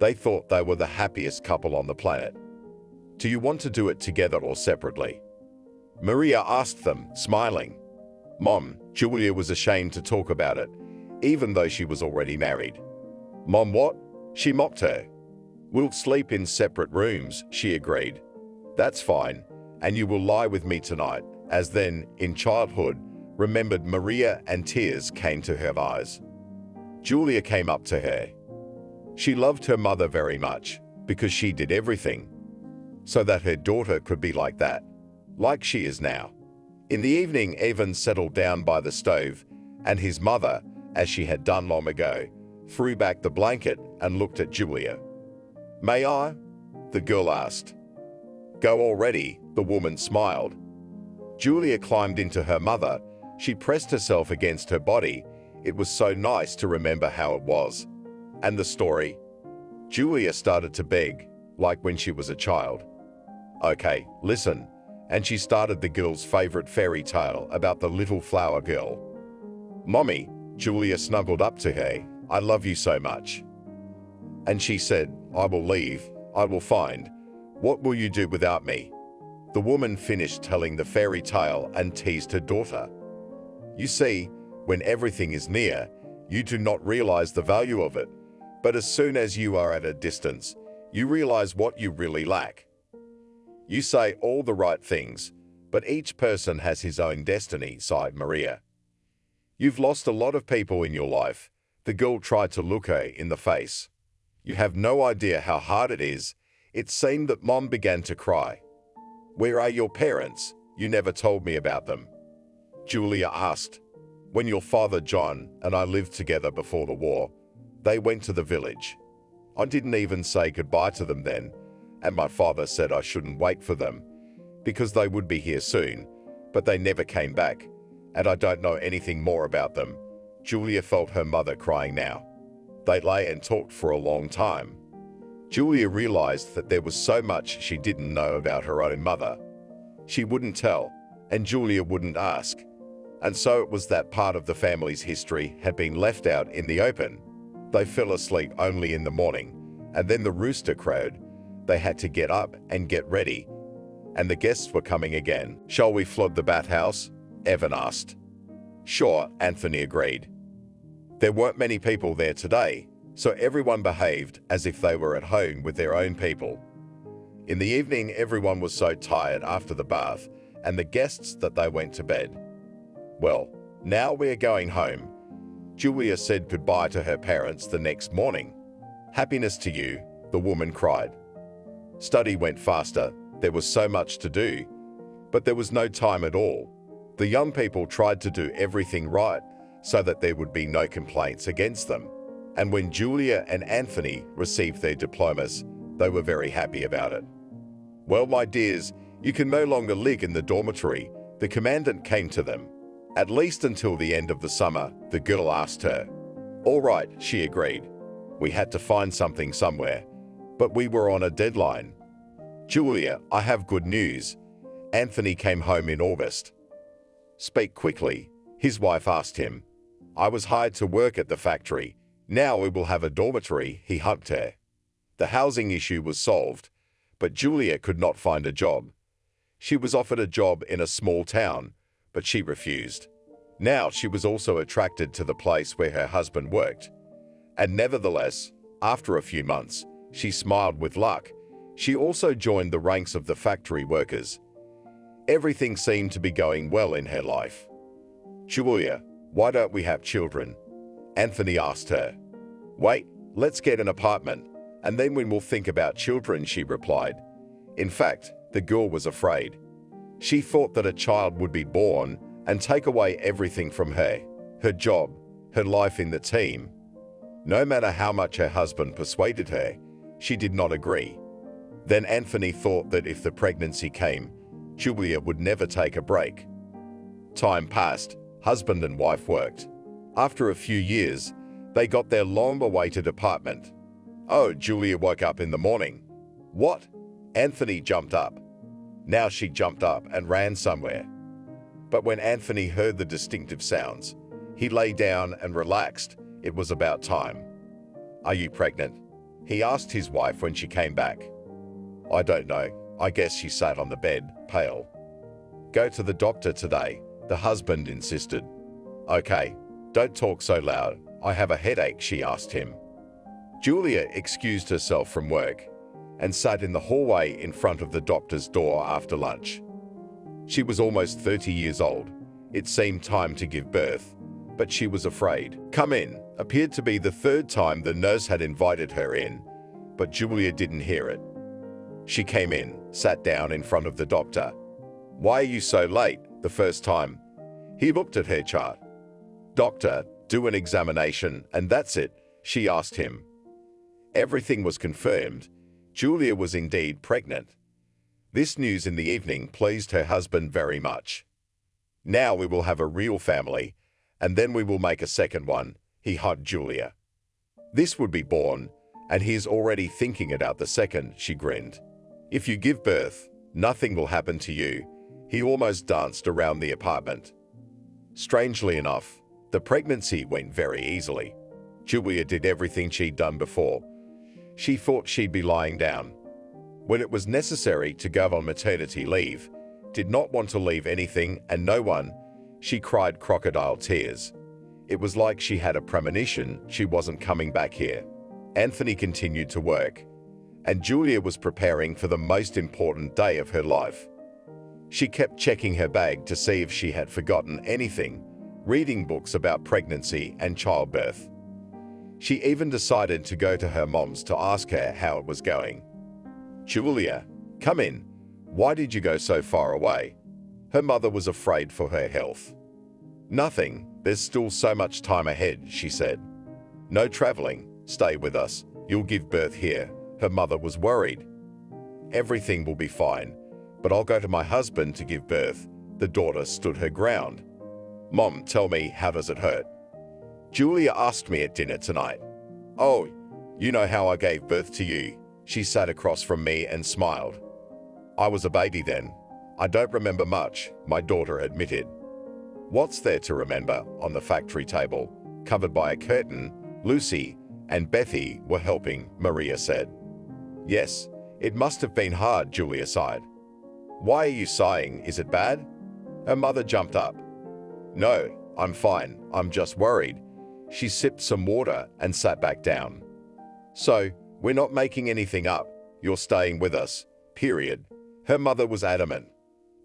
They thought they were the happiest couple on the planet. "Do you want to do it together or separately?" Maria asked them, smiling. "Mom," Julia was ashamed to talk about it, even though she was already married. "Mom, what?" She mocked her. "We'll sleep in separate rooms," she agreed. "That's fine, and you will lie with me tonight," as then, in childhood, remembered Maria, and tears came to her eyes. Julia came up to her. She loved her mother very much, because she did everything, so that her daughter could be like that, like she is now. In the evening, Evan settled down by the stove, and his mother, as she had done long ago, threw back the blanket and looked at Julia. "May I?" the girl asked. "Go already," the woman smiled. Julia climbed into her mother. She pressed herself against her body. It was so nice to remember how it was. And the story? Julia started to beg, like when she was a child. "Okay, listen." And she started the girl's favorite fairy tale about the little flower girl. "Mommy," Julia snuggled up to her, "I love you so much." And she said, "I will leave, I will find. What will you do without me?" The woman finished telling the fairy tale and teased her daughter. You see, when everything is near, you do not realize the value of it. But as soon as you are at a distance, you realize what you really lack. You say all the right things, but each person has his own destiny, sighed Maria. You've lost a lot of people in your life. The girl tried to look her in the face. You have no idea how hard it is. It seemed that Mom began to cry. "Where are your parents? You never told me about them." Julia asked. "When your father John and I lived together before the war, They went to the village. I didn't even say goodbye to them then, and my father said I shouldn't wait for them because they would be here soon, but they never came back, and I don't know anything more about them. Julia felt her mother crying now. They lay and talked for a long time. Julia realized that there was so much she didn't know about her own mother. She wouldn't tell, and Julia wouldn't ask. And so it was that part of the family's history had been left out in the open. They fell asleep only in the morning, and then the rooster crowed. They had to get up and get ready, and the guests were coming again. "Shall we flood the bathhouse?" Evan asked. "Sure," Anthony agreed. There weren't many people there today, so everyone behaved as if they were at home with their own people. In the evening, everyone was so tired after the bath and the guests that they went to bed. "Well, now we are going home." Julia said goodbye to her parents the next morning. "Happiness to you," the woman cried. Study went faster. There was so much to do, but there was no time at all. The young people tried to do everything right so that there would be no complaints against them. And when Julia and Anthony received their diplomas, they were very happy about it. "Well, my dears, you can no longer live in the dormitory," the commandant came to them. "At least until the end of the summer," the girl asked her. "All right," she agreed. "We had to find something somewhere, but we were on a deadline." "Julia, I have good news." Anthony came home in August. "Speak quickly," his wife asked him. "I was hired to work at the factory. Now we will have a dormitory," he hugged her. The housing issue was solved, but Julia could not find a job. She was offered a job in a small town, but she refused. Now she was also attracted to the place where her husband worked. And nevertheless, after a few months, she smiled with luck. She also joined the ranks of the factory workers. Everything seemed to be going well in her life. "Julia, why don't we have children?" Anthony asked her. "Wait, let's get an apartment, and then we will think about children," she replied. In fact, the girl was afraid. She thought that a child would be born and take away everything from her, her job, her life in the team. No matter how much her husband persuaded her, she did not agree. Then Anthony thought that if the pregnancy came, Julia would never take a break. Time passed. Husband and wife worked. After a few years, they got their long-awaited apartment. Oh, Julia woke up in the morning. "What?" Anthony jumped up. Now she jumped up and ran somewhere. But when Anthony heard the distinctive sounds, he lay down and relaxed. It was about time. "Are you pregnant?" he asked his wife when she came back. "I don't know. I guess," she sat on the bed, pale. "Go to the doctor today," the husband insisted. "Okay, don't talk so loud. I have a headache," she asked him. Julia excused herself from work and sat in the hallway in front of the doctor's door after lunch. She was almost 30 years old. It seemed time to give birth, but she was afraid. "Come in," appeared to be the third time the nurse had invited her in, but Julia didn't hear it. She came in, sat down in front of the doctor. "Why are you so late?" the first time. He looked at her chart. "Doctor, do an examination, and that's it," she asked him. Everything was confirmed. Julia was indeed pregnant. This news in the evening pleased her husband very much. "Now we will have a real family, and then we will make a second one," he hugged Julia. "This would be born, and he is already thinking about the second," she grinned. "If you give birth, nothing will happen to you." He almost danced around the apartment. Strangely enough, the pregnancy went very easily. Julia did everything she'd done before. She thought she'd be lying down. When it was necessary to go on maternity leave, did not want to leave anything and no one, she cried crocodile tears. It was like she had a premonition she wasn't coming back here. Anthony continued to work, and Julia was preparing for the most important day of her life. She kept checking her bag to see if she had forgotten anything, reading books about pregnancy and childbirth. She even decided to go to her mom's to ask her how it was going. "Julia, come in. Why did you go so far away?" Her mother was afraid for her health. "Nothing. There's still so much time ahead," she said. "No traveling. Stay with us. You'll give birth here. Her mother was worried. Everything will be fine, but I'll go to my husband to give birth. The daughter stood her ground. Mom, tell me, how does it hurt? Julia asked me at dinner tonight. Oh, you know how I gave birth to you. She sat across from me and smiled. I was a baby then. I don't remember much, my daughter admitted. What's there to remember? On the factory table, covered by a curtain, Lucy and Bethy were helping, Maria said. Yes, it must have been hard, Julia sighed. Why are you sighing? Is it bad? Her mother jumped up. No, I'm fine. I'm just worried. She sipped some water and sat back down. So, we're not making anything up. You're staying with us, period. Her mother was adamant.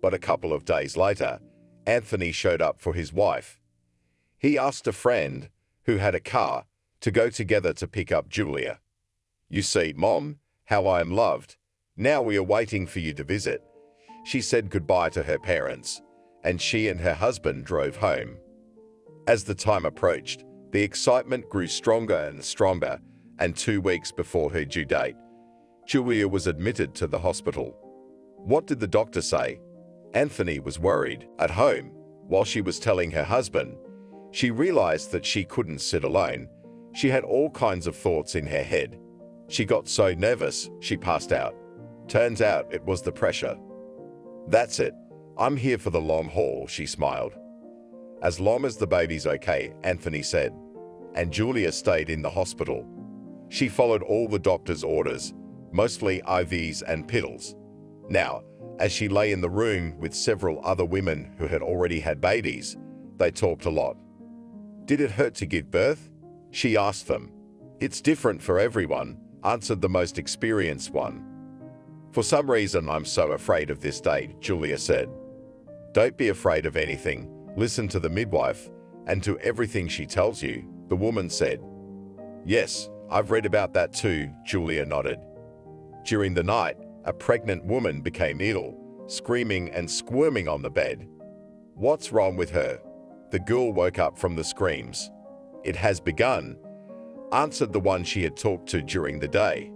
But a couple of days later, Anthony showed up for his wife. He asked a friend, who had a car, to go together to pick up Julia. You see, Mom, how I am loved. Now we are waiting for you to visit. She said goodbye to her parents, and she and her husband drove home. As the time approached, the excitement grew stronger and stronger, and 2 weeks before her due date, Julia was admitted to the hospital. What did the doctor say? Anthony was worried. At home, while she was telling her husband, she realized that she couldn't sit alone. She had all kinds of thoughts in her head. She got so nervous, she passed out. Turns out it was the pressure. That's it. I'm here for the long haul, she smiled. As long as the baby's okay, Anthony said. And Julia stayed in the hospital. She followed all the doctor's orders, mostly IVs and pills. Now, as she lay in the room with several other women who had already had babies, they talked a lot. Did it hurt to give birth? She asked them. It's different for everyone, answered the most experienced one. For some reason, I'm so afraid of this day, Julia said. Don't be afraid of anything. Listen to the midwife and to everything she tells you, the woman said. Yes, I've read about that too, Julia nodded. During the night, a pregnant woman became ill, screaming and squirming on the bed. What's wrong with her? The girl woke up from the screams. It has begun, answered the one she had talked to during the day.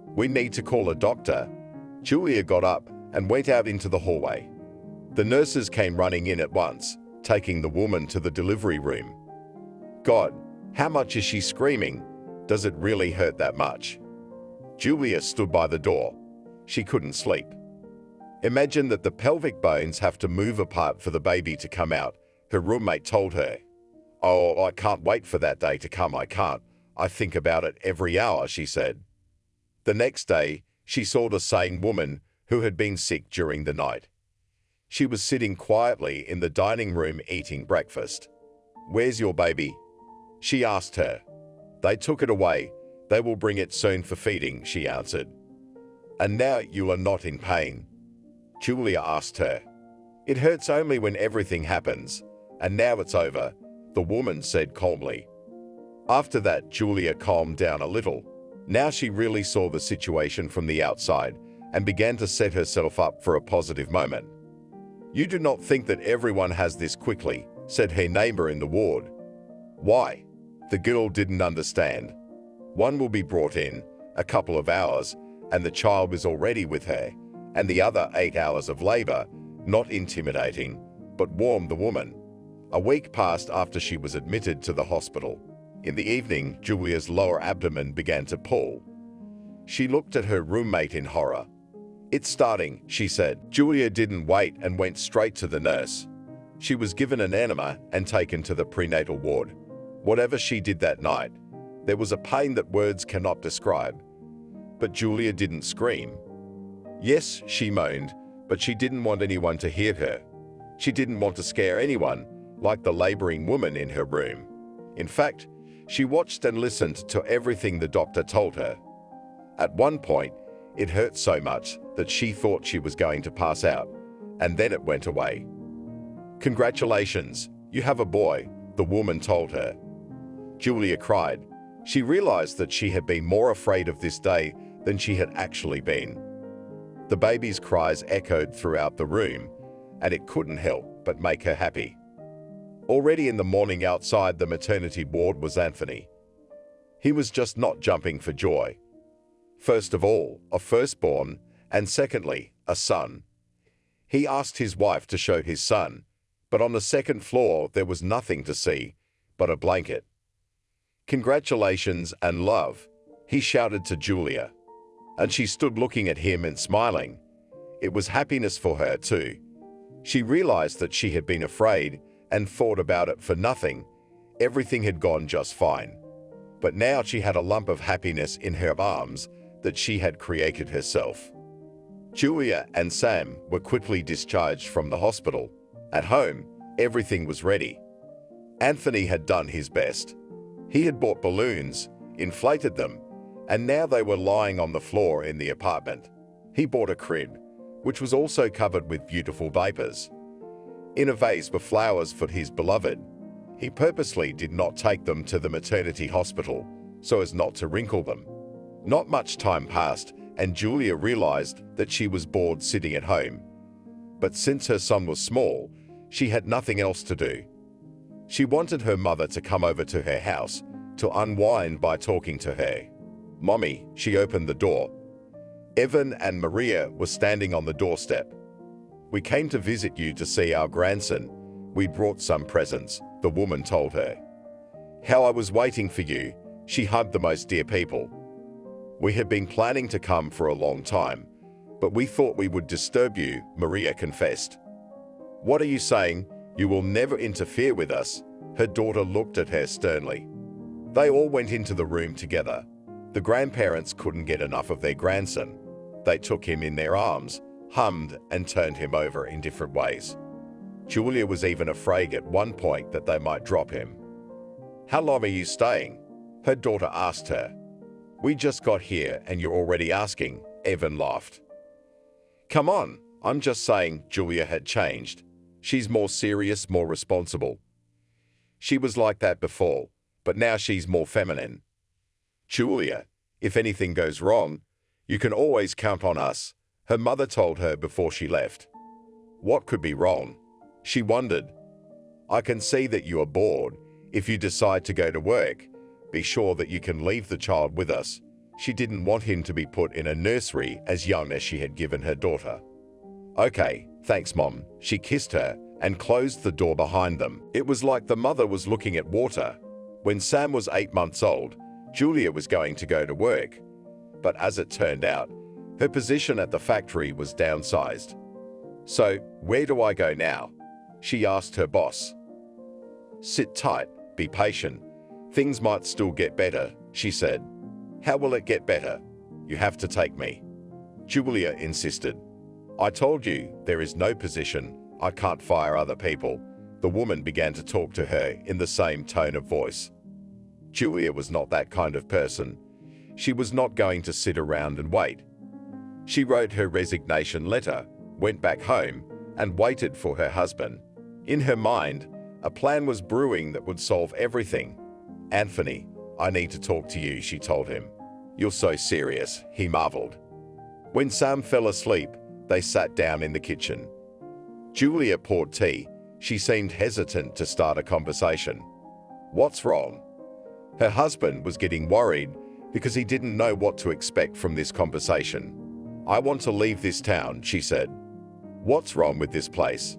We need to call a doctor. Julia got up and went out into the hallway. The nurses came running in at once, taking the woman to the delivery room. God, how much is she screaming? Does it really hurt that much? Julia stood by the door. She couldn't sleep. Imagine that the pelvic bones have to move apart for the baby to come out, her roommate told her. Oh, I can't wait for that day to come, I can't. I think about it every hour, she said. The next day, she saw the same woman who had been sick during the night. She was sitting quietly in the dining room eating breakfast. Where's your baby? She asked her. They took it away. They will bring it soon for feeding, she answered. And now you are not in pain? Julia asked her. It hurts only when everything happens, and now it's over, the woman said calmly. After that, Julia calmed down a little. Now she really saw the situation from the outside and began to set herself up for a positive moment. You do not think that everyone has this quickly, said her neighbor in the ward. Why? The girl didn't understand. One will be brought in, a couple of hours, and the child is already with her, and the other 8 hours of labor, not intimidating, but warmed the woman. A week passed after she was admitted to the hospital. In the evening, Julia's lower abdomen began to pull. She looked at her roommate in horror. It's starting, she said. Julia didn't wait and went straight to the nurse. She was given an enema and taken to the prenatal ward. Whatever she did that night, there was a pain that words cannot describe. But Julia didn't scream. Yes, she moaned, but she didn't want anyone to hear her. She didn't want to scare anyone, like the laboring woman in her room. In fact, she watched and listened to everything the doctor told her. At one point, it hurt so much that she thought she was going to pass out, and then it went away. Congratulations, you have a boy, the woman told her. Julia cried. She realized that she had been more afraid of this day than she had actually been. The baby's cries echoed throughout the room, and it couldn't help but make her happy. Already in the morning outside the maternity ward was Anthony. He was just not jumping for joy. First of all, a firstborn, and secondly, a son. He asked his wife to show his son, but on the second floor there was nothing to see but a blanket. "Congratulations and love," he shouted to Julia, and she stood looking at him and smiling. It was happiness for her too. She realized that she had been afraid and thought about it for nothing. Everything had gone just fine. But now she had a lump of happiness in her arms that she had created herself. Julia and Sam were quickly discharged from the hospital. At home, everything was ready. Anthony had done his best. He had bought balloons, inflated them, and now they were lying on the floor in the apartment. He bought a crib, which was also covered with beautiful vapors. In a vase were flowers for his beloved. He purposely did not take them to the maternity hospital so as not to wrinkle them. Not much time passed, and Julia realized that she was bored sitting at home. But since her son was small, she had nothing else to do. She wanted her mother to come over to her house to unwind by talking to her. "Mommy," she opened the door. Evan and Maria were standing on the doorstep. "We came to visit you to see our grandson. We brought some presents," the woman told her. "How I was waiting for you," she hugged the most dear people. "We had been planning to come for a long time, but we thought we would disturb you," Maria confessed. "What are you saying? You will never interfere with us?" Her daughter looked at her sternly. They all went into the room together. The grandparents couldn't get enough of their grandson. They took him in their arms, hummed and turned him over in different ways. Julia was even afraid at one point that they might drop him. "How long are you staying?" her daughter asked her. "We just got here and you're already asking," Evan laughed. "Come on, I'm just saying." Julia had changed. She's more serious, more responsible. She was like that before, but now she's more feminine. "Julia, if anything goes wrong, you can always count on us," her mother told her before she left. What could be wrong? She wondered. "I can see that you are bored. If you decide to go to work, be sure that you can leave the child with us." She didn't want him to be put in a nursery as young as she had given her daughter. "Okay, thanks, Mom." She kissed her and closed the door behind them. It was like the mother was looking at water. When Sam was 8 months old, Julia was going to go to work. But as it turned out, her position at the factory was downsized. "So, where do I go now?" she asked her boss. "Sit tight, be patient. Things might still get better," she said. "How will it get better? You have to take me." Julia insisted. "I told you there is no position. I can't fire other people." The woman began to talk to her in the same tone of voice. Julia was not that kind of person. She was not going to sit around and wait. She wrote her resignation letter, went back home, and waited for her husband. In her mind, a plan was brewing that would solve everything. "Anthony, I need to talk to you," she told him. "You're so serious," he marveled. When Sam fell asleep, they sat down in the kitchen. Julia poured tea. She seemed hesitant to start a conversation. "What's wrong?" Her husband was getting worried because he didn't know what to expect from this conversation. "I want to leave this town," she said. "What's wrong with this place?"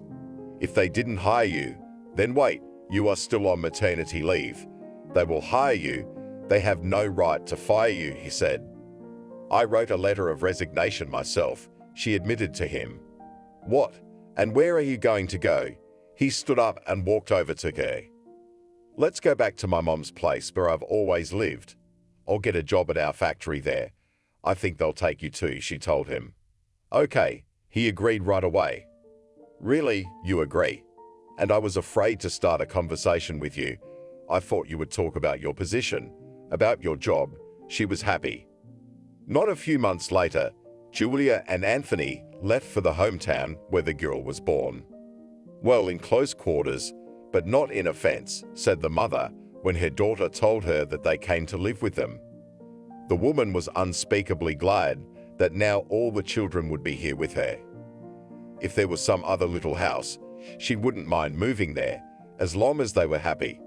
"If they didn't hire you, then wait, you are still on maternity leave. They will hire you. They have no right to fire you," he said. "I wrote a letter of resignation myself," she admitted to him. "What? And where are you going to go?" He stood up and walked over to her. "Let's go back to my mom's place where I've always lived. I'll get a job at our factory there. I think they'll take you too," she told him. "Okay," he agreed right away. "Really, you agree? And I was afraid to start a conversation with you. I thought you would talk about your position, about your job." She was happy. Not a few months later, Julia and Anthony left for the hometown where the girl was born. "Well, in close quarters, but not in a fence," said the mother when her daughter told her that they came to live with them. The woman was unspeakably glad that now all the children would be here with her. If there was some other little house, she wouldn't mind moving there, as long as they were happy.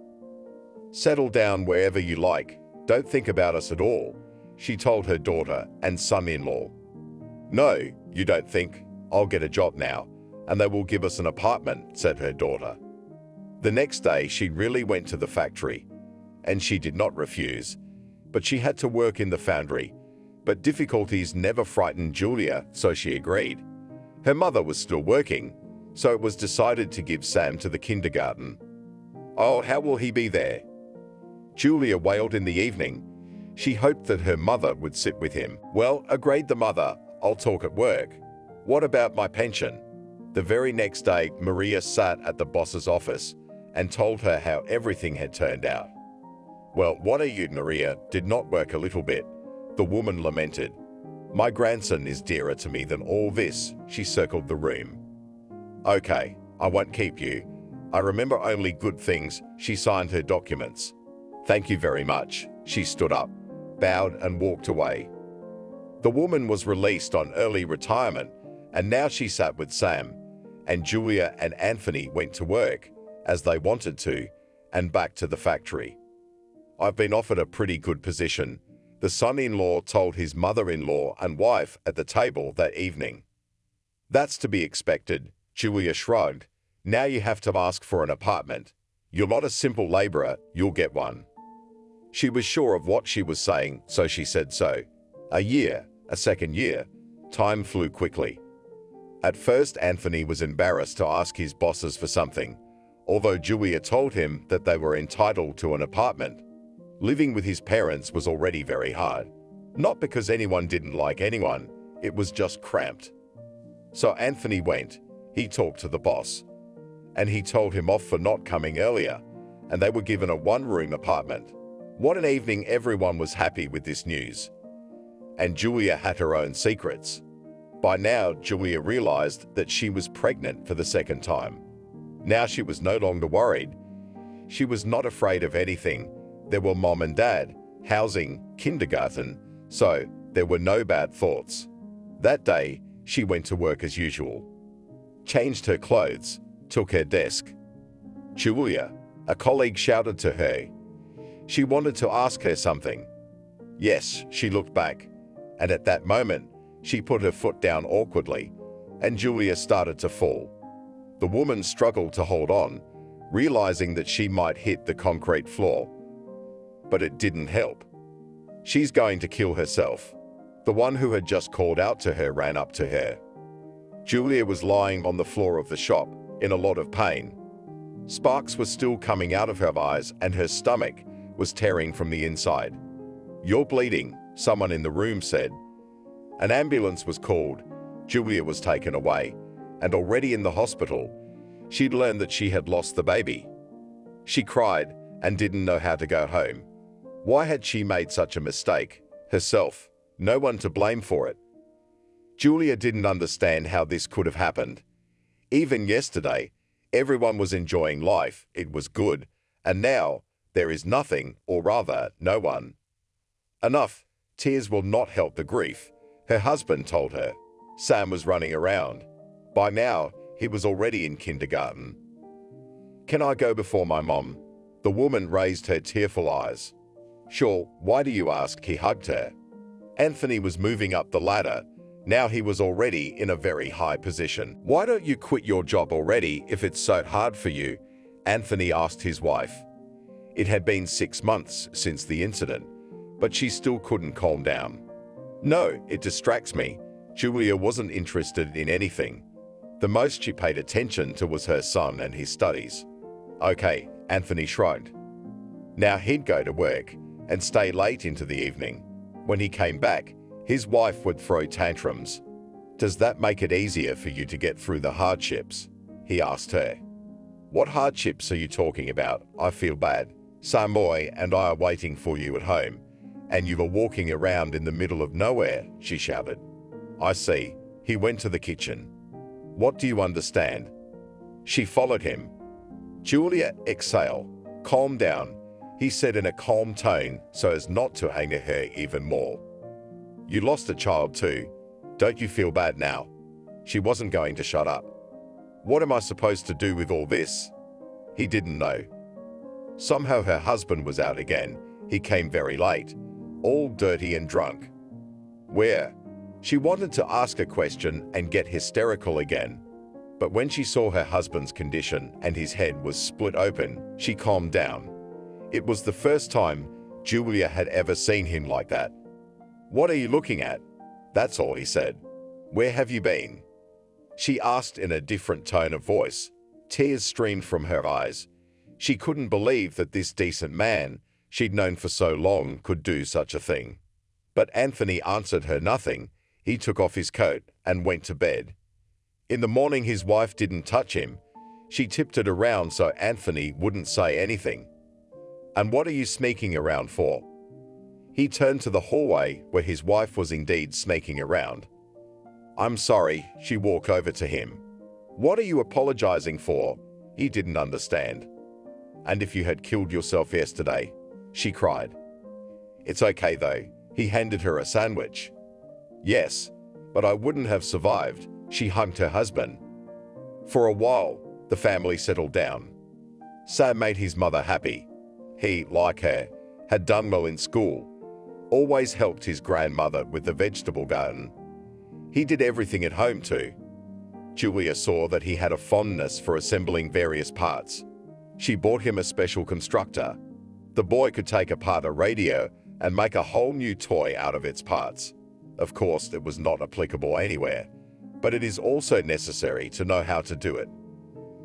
"Settle down wherever you like," Don't think about us at all, she told her daughter and son-in-law. No, you don't think. I'll get a job now, and they will give us an apartment, said her daughter. The next day, she really went to the factory, and she did not refuse, but she had to work in the foundry. But difficulties never frightened Julia, so she agreed. Her mother was still working, so it was decided to give Sam to the kindergarten. Oh, how will he be there? Julia wailed in the evening. She hoped that her mother would sit with him. Well, agreed the mother, I'll talk at work. What about my pension? The very next day, Maria sat at the boss's office and told her how everything had turned out. Well, what are you, Maria? Did not work a little bit. The woman lamented. My grandson is dearer to me than all this. She circled the room. Okay, I won't keep you. I remember only good things. She signed her documents. Thank you very much. She stood up, bowed and walked away. The woman was released on early retirement, and now she sat with Sam, and Julia and Anthony went to work, as they wanted to, and back to the factory. I've been offered a pretty good position, the son-in-law told his mother-in-law and wife at the table that evening. That's to be expected, Julia shrugged. Now you have to ask for an apartment. You're not a simple laborer, you'll get one. She was sure of what she was saying, so she said so. A year, a second year. Time flew quickly. At first, Anthony was embarrassed to ask his bosses for something, although Julia told him that they were entitled to an apartment. Living with his parents was already very hard. Not because anyone didn't like anyone, it was just cramped. So Anthony went. He talked to the boss, and he told him off for not coming earlier, and they were given a one-room apartment. What an evening. Everyone was happy with this news. And Julia had her own secrets. By now, Julia realized that she was pregnant for the second time. Now she was no longer worried. She was not afraid of anything. There were mom and dad, housing, kindergarten, so there were no bad thoughts. That day, she went to work as usual. Changed her clothes, took her desk. Julia, a colleague shouted to her. She wanted to ask her something. Yes, she looked back, and at that moment, she put her foot down awkwardly, and Julia started to fall. The woman struggled to hold on, realizing that she might hit the concrete floor. But it didn't help. She's going to kill herself. The one who had just called out to her ran up to her. Julia was lying on the floor of the shop, in a lot of pain. Sparks were still coming out of her eyes, and her stomach was tearing from the inside. You're bleeding, someone in the room said. An ambulance was called. Julia was taken away, and already in the hospital, she'd learned that she had lost the baby. She cried and didn't know how to go home. Why had she made such a mistake? Herself, no one to blame for it. Julia didn't understand how this could have happened. Even yesterday, everyone was enjoying life, it was good, and now there is nothing, or rather, no one. Enough, tears will not help the grief, her husband told her. Sam was running around. By now, he was already in kindergarten. Can I go before my mom? The woman raised her tearful eyes. Sure, why do you ask? He hugged her. Anthony was moving up the ladder. Now he was already in a very high position. Why don't you quit your job already if it's so hard for you? Anthony asked his wife. It had been 6 months since the incident, but she still couldn't calm down. No, it distracts me. Julia wasn't interested in anything. The most she paid attention to was her son and his studies. Okay, Anthony shrugged. Now he'd go to work and stay late into the evening. When he came back, his wife would throw tantrums. Does that make it easier for you to get through the hardships? He asked her. What hardships are you talking about? I feel bad. Samoy and I are waiting for you at home, and you were walking around in the middle of nowhere, she shouted. I see. He went to the kitchen. What do you understand? She followed him. Julia, exhale. Calm down, he said in a calm tone so as not to anger her even more. You lost a child too. Don't you feel bad now? She wasn't going to shut up. What am I supposed to do with all this? He didn't know. Somehow her husband was out again. He came very late, all dirty and drunk. Where? She wanted to ask a question and get hysterical again. But when she saw her husband's condition and his head was split open, she calmed down. It was the first time Julia had ever seen him like that. "What are you looking at?" "That's all," he said. "Where have you been?" She asked in a different tone of voice. Tears streamed from her eyes. She couldn't believe that this decent man she'd known for so long could do such a thing. But Anthony answered her nothing. He took off his coat and went to bed. In the morning, his wife didn't touch him. She tipped it around so Anthony wouldn't say anything. "And what are you sneaking around for?" He turned to the hallway where his wife was indeed sneaking around. "I'm sorry," she walked over to him. "What are you apologizing for?" He didn't understand. "And if you had killed yourself yesterday?" she cried. "It's okay though." He handed her a sandwich. "Yes, but I wouldn't have survived." She hugged her husband. For a while, the family settled down. Sam made his mother happy. He, like her, had done well in school, always helped his grandmother with the vegetable garden. He did everything at home too. Julia saw that he had a fondness for assembling various parts. She bought him a special constructor. The boy could take apart a radio and make a whole new toy out of its parts. Of course, it was not applicable anywhere, but it is also necessary to know how to do it.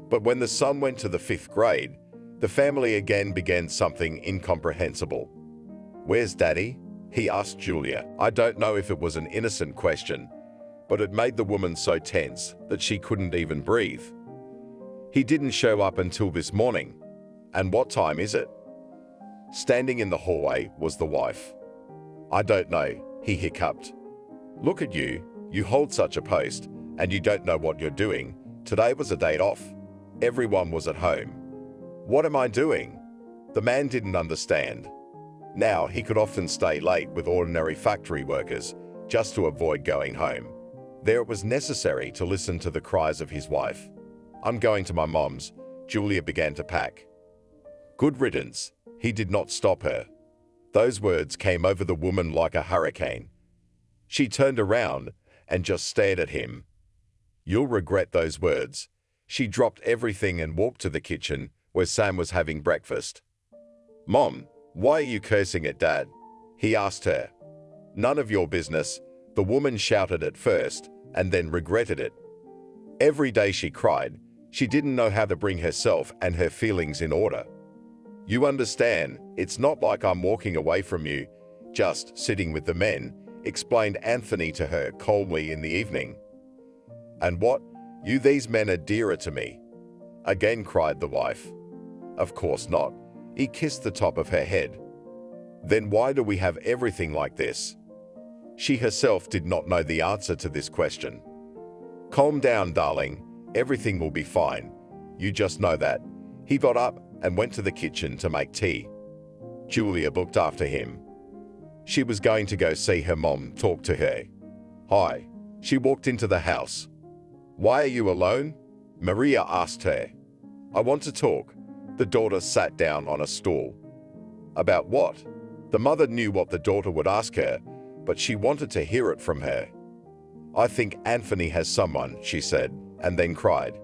But when the son went to the 5th grade, the family again began something incomprehensible. "Where's Daddy?" he asked Julia. I don't know if it was an innocent question, but it made the woman so tense that she couldn't even breathe. "He didn't show up until this morning." "And what time is it?" Standing in the hallway was the wife. "I don't know," he hiccuped. "Look at you. You hold such a post, and you don't know what you're doing. Today was a day off. Everyone was at home." "What am I doing?" The man didn't understand. Now he could often stay late with ordinary factory workers just to avoid going home. There it was necessary to listen to the cries of his wife. "I'm going to my mom's." Julia began to pack. "Good riddance." He did not stop her. Those words came over the woman like a hurricane. She turned around and just stared at him. "You'll regret those words." She dropped everything and walked to the kitchen where Sam was having breakfast. "Mom, why are you cursing at Dad?" he asked her. "None of your business," the woman shouted at first and then regretted it. Every day she cried. She didn't know how to bring herself and her feelings in order. "You understand, it's not like I'm walking away from you, just sitting with the men," explained Anthony to her coldly in the evening. "And what? These men are dearer to me," again cried the wife. "Of course not." He kissed the top of her head. "Then why do we have everything like this?" She herself did not know the answer to this question. "Calm down, darling. Everything will be fine. You just know that." He got up and went to the kitchen to make tea. Julia looked after him. She was going to go see her mom talk to her. "Hi." She walked into the house. "Why are you alone?" Maria asked her. "I want to talk." The daughter sat down on a stool. "About what?" The mother knew what the daughter would ask her, but she wanted to hear it from her. "I think Anthony has someone," she said, and then cried.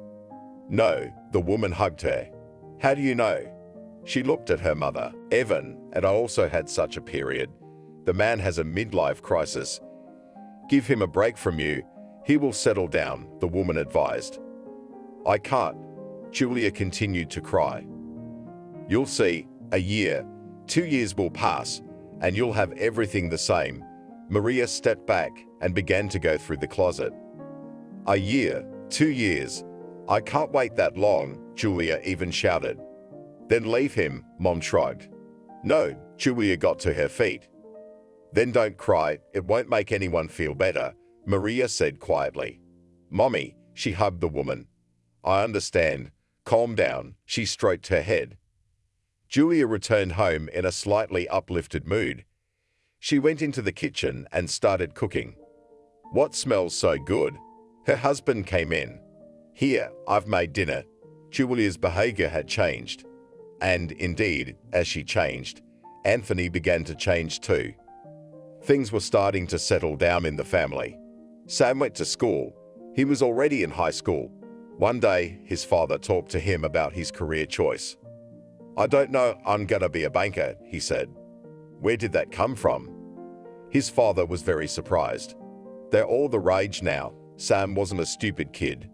"No," the woman hugged her. "How do you know?" She looked at her mother. "Evan, and I also had such a period. The man has a midlife crisis. Give him a break from you. He will settle down," the woman advised. "I can't." Julia continued to cry. "You'll see, a year, 2 years will pass, and you'll have everything the same." Maria stepped back and began to go through the closet. "A year, 2 years. I can't wait that long," Julia even shouted. "Then leave him," Mom shrugged. "No," Julia got to her feet. "Then don't cry, it won't make anyone feel better," Maria said quietly. "Mommy," she hugged the woman. "I understand. Calm down." She stroked her head. Julia returned home in a slightly uplifted mood. She went into the kitchen and started cooking. "What smells so good?" Her husband came in. "Here, I've made dinner." Julia's behavior had changed. And indeed, as she changed, Anthony began to change too. Things were starting to settle down in the family. Sam went to school. He was already in high school. One day, his father talked to him about his career choice. "I don't know, I'm gonna be a banker," he said. Where did that come from? His father was very surprised. They're all the rage now. Sam wasn't a stupid kid.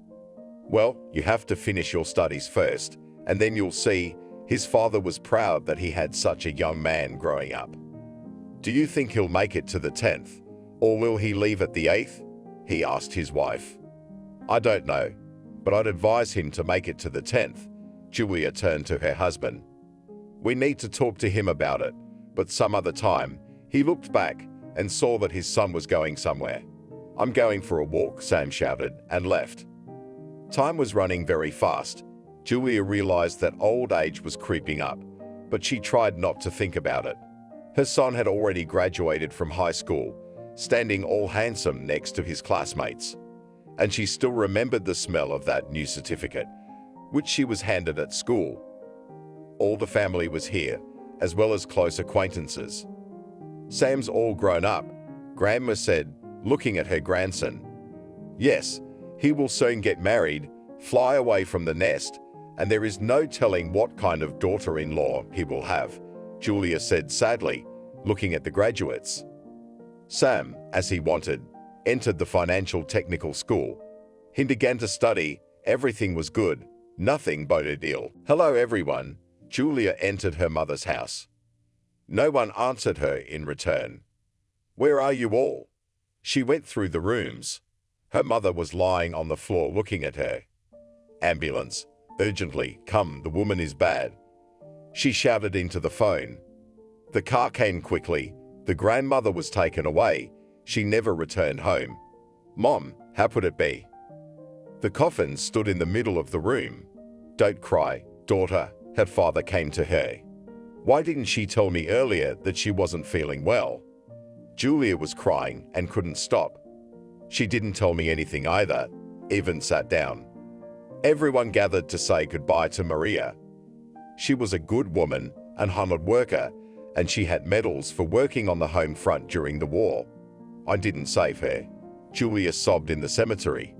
"Well, you have to finish your studies first, and then you'll see." His father was proud that he had such a young man growing up. "Do you think he'll make it to the 10th, or will he leave at the 8th? He asked his wife. "I don't know, but I'd advise him to make it to the 10th. Julia turned to her husband. "We need to talk to him about it, but some other time." He looked back and saw that his son was going somewhere. "I'm going for a walk," Sam shouted, and left. Time was running very fast. Julia realized that old age was creeping up, but she tried not to think about it. Her son had already graduated from high school, standing all handsome next to his classmates. And she still remembered the smell of that new certificate, which she was handed at school. All the family was here, as well as close acquaintances. "Sam's all grown up," Grandma said, looking at her grandson. "Yes, he will soon get married, fly away from the nest, and there is no telling what kind of daughter-in-law he will have," Julia said sadly, looking at the graduates. Sam, as he wanted, entered the financial technical school. He began to study. Everything was good. Nothing boded ill. "Hello, everyone." Julia entered her mother's house. No one answered her in return. "Where are you all?" She went through the rooms. Her mother was lying on the floor looking at her. "Ambulance. Urgently, come, the woman is bad." She shouted into the phone. The car came quickly. The grandmother was taken away. She never returned home. "Mom, how could it be?" The coffin stood in the middle of the room. "Don't cry, daughter," her father came to her. "Why didn't she tell me earlier that she wasn't feeling well?" Julia was crying and couldn't stop. "She didn't tell me anything either," even sat down. Everyone gathered to say goodbye to Maria. She was a good woman and hard worker, and she had medals for working on the home front during the war. "I didn't save her," Julia sobbed in the cemetery.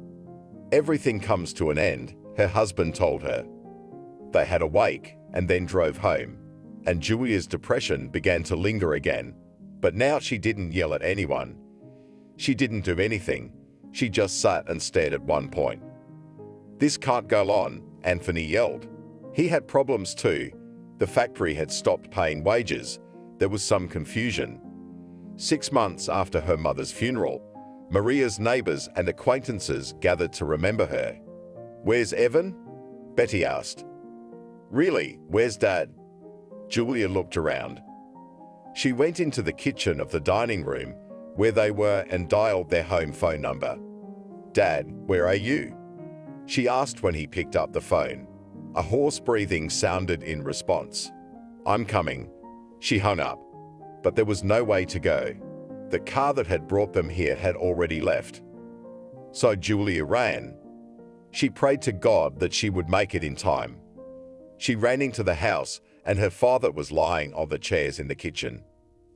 "Everything comes to an end," her husband told her. They had a wake and then drove home, and Julia's depression began to linger again. But now she didn't yell at anyone. She didn't do anything. She just sat and stared at one point. "This can't go on," Anthony yelled. He had problems too. The factory had stopped paying wages. There was some confusion. 6 months after her mother's funeral, Maria's neighbors and acquaintances gathered to remember her. "Where's Evan?" Betty asked. "Really, where's Dad?" Julia looked around. She went into the kitchen of the dining room where they were and dialed their home phone number. "Dad, where are you?" she asked when he picked up the phone. A hoarse breathing sounded in response. "I'm coming." She hung up, but there was no way to go. The car that had brought them here had already left. So Julia ran. She prayed to God that she would make it in time. She ran into the house, and her father was lying on the chairs in the kitchen.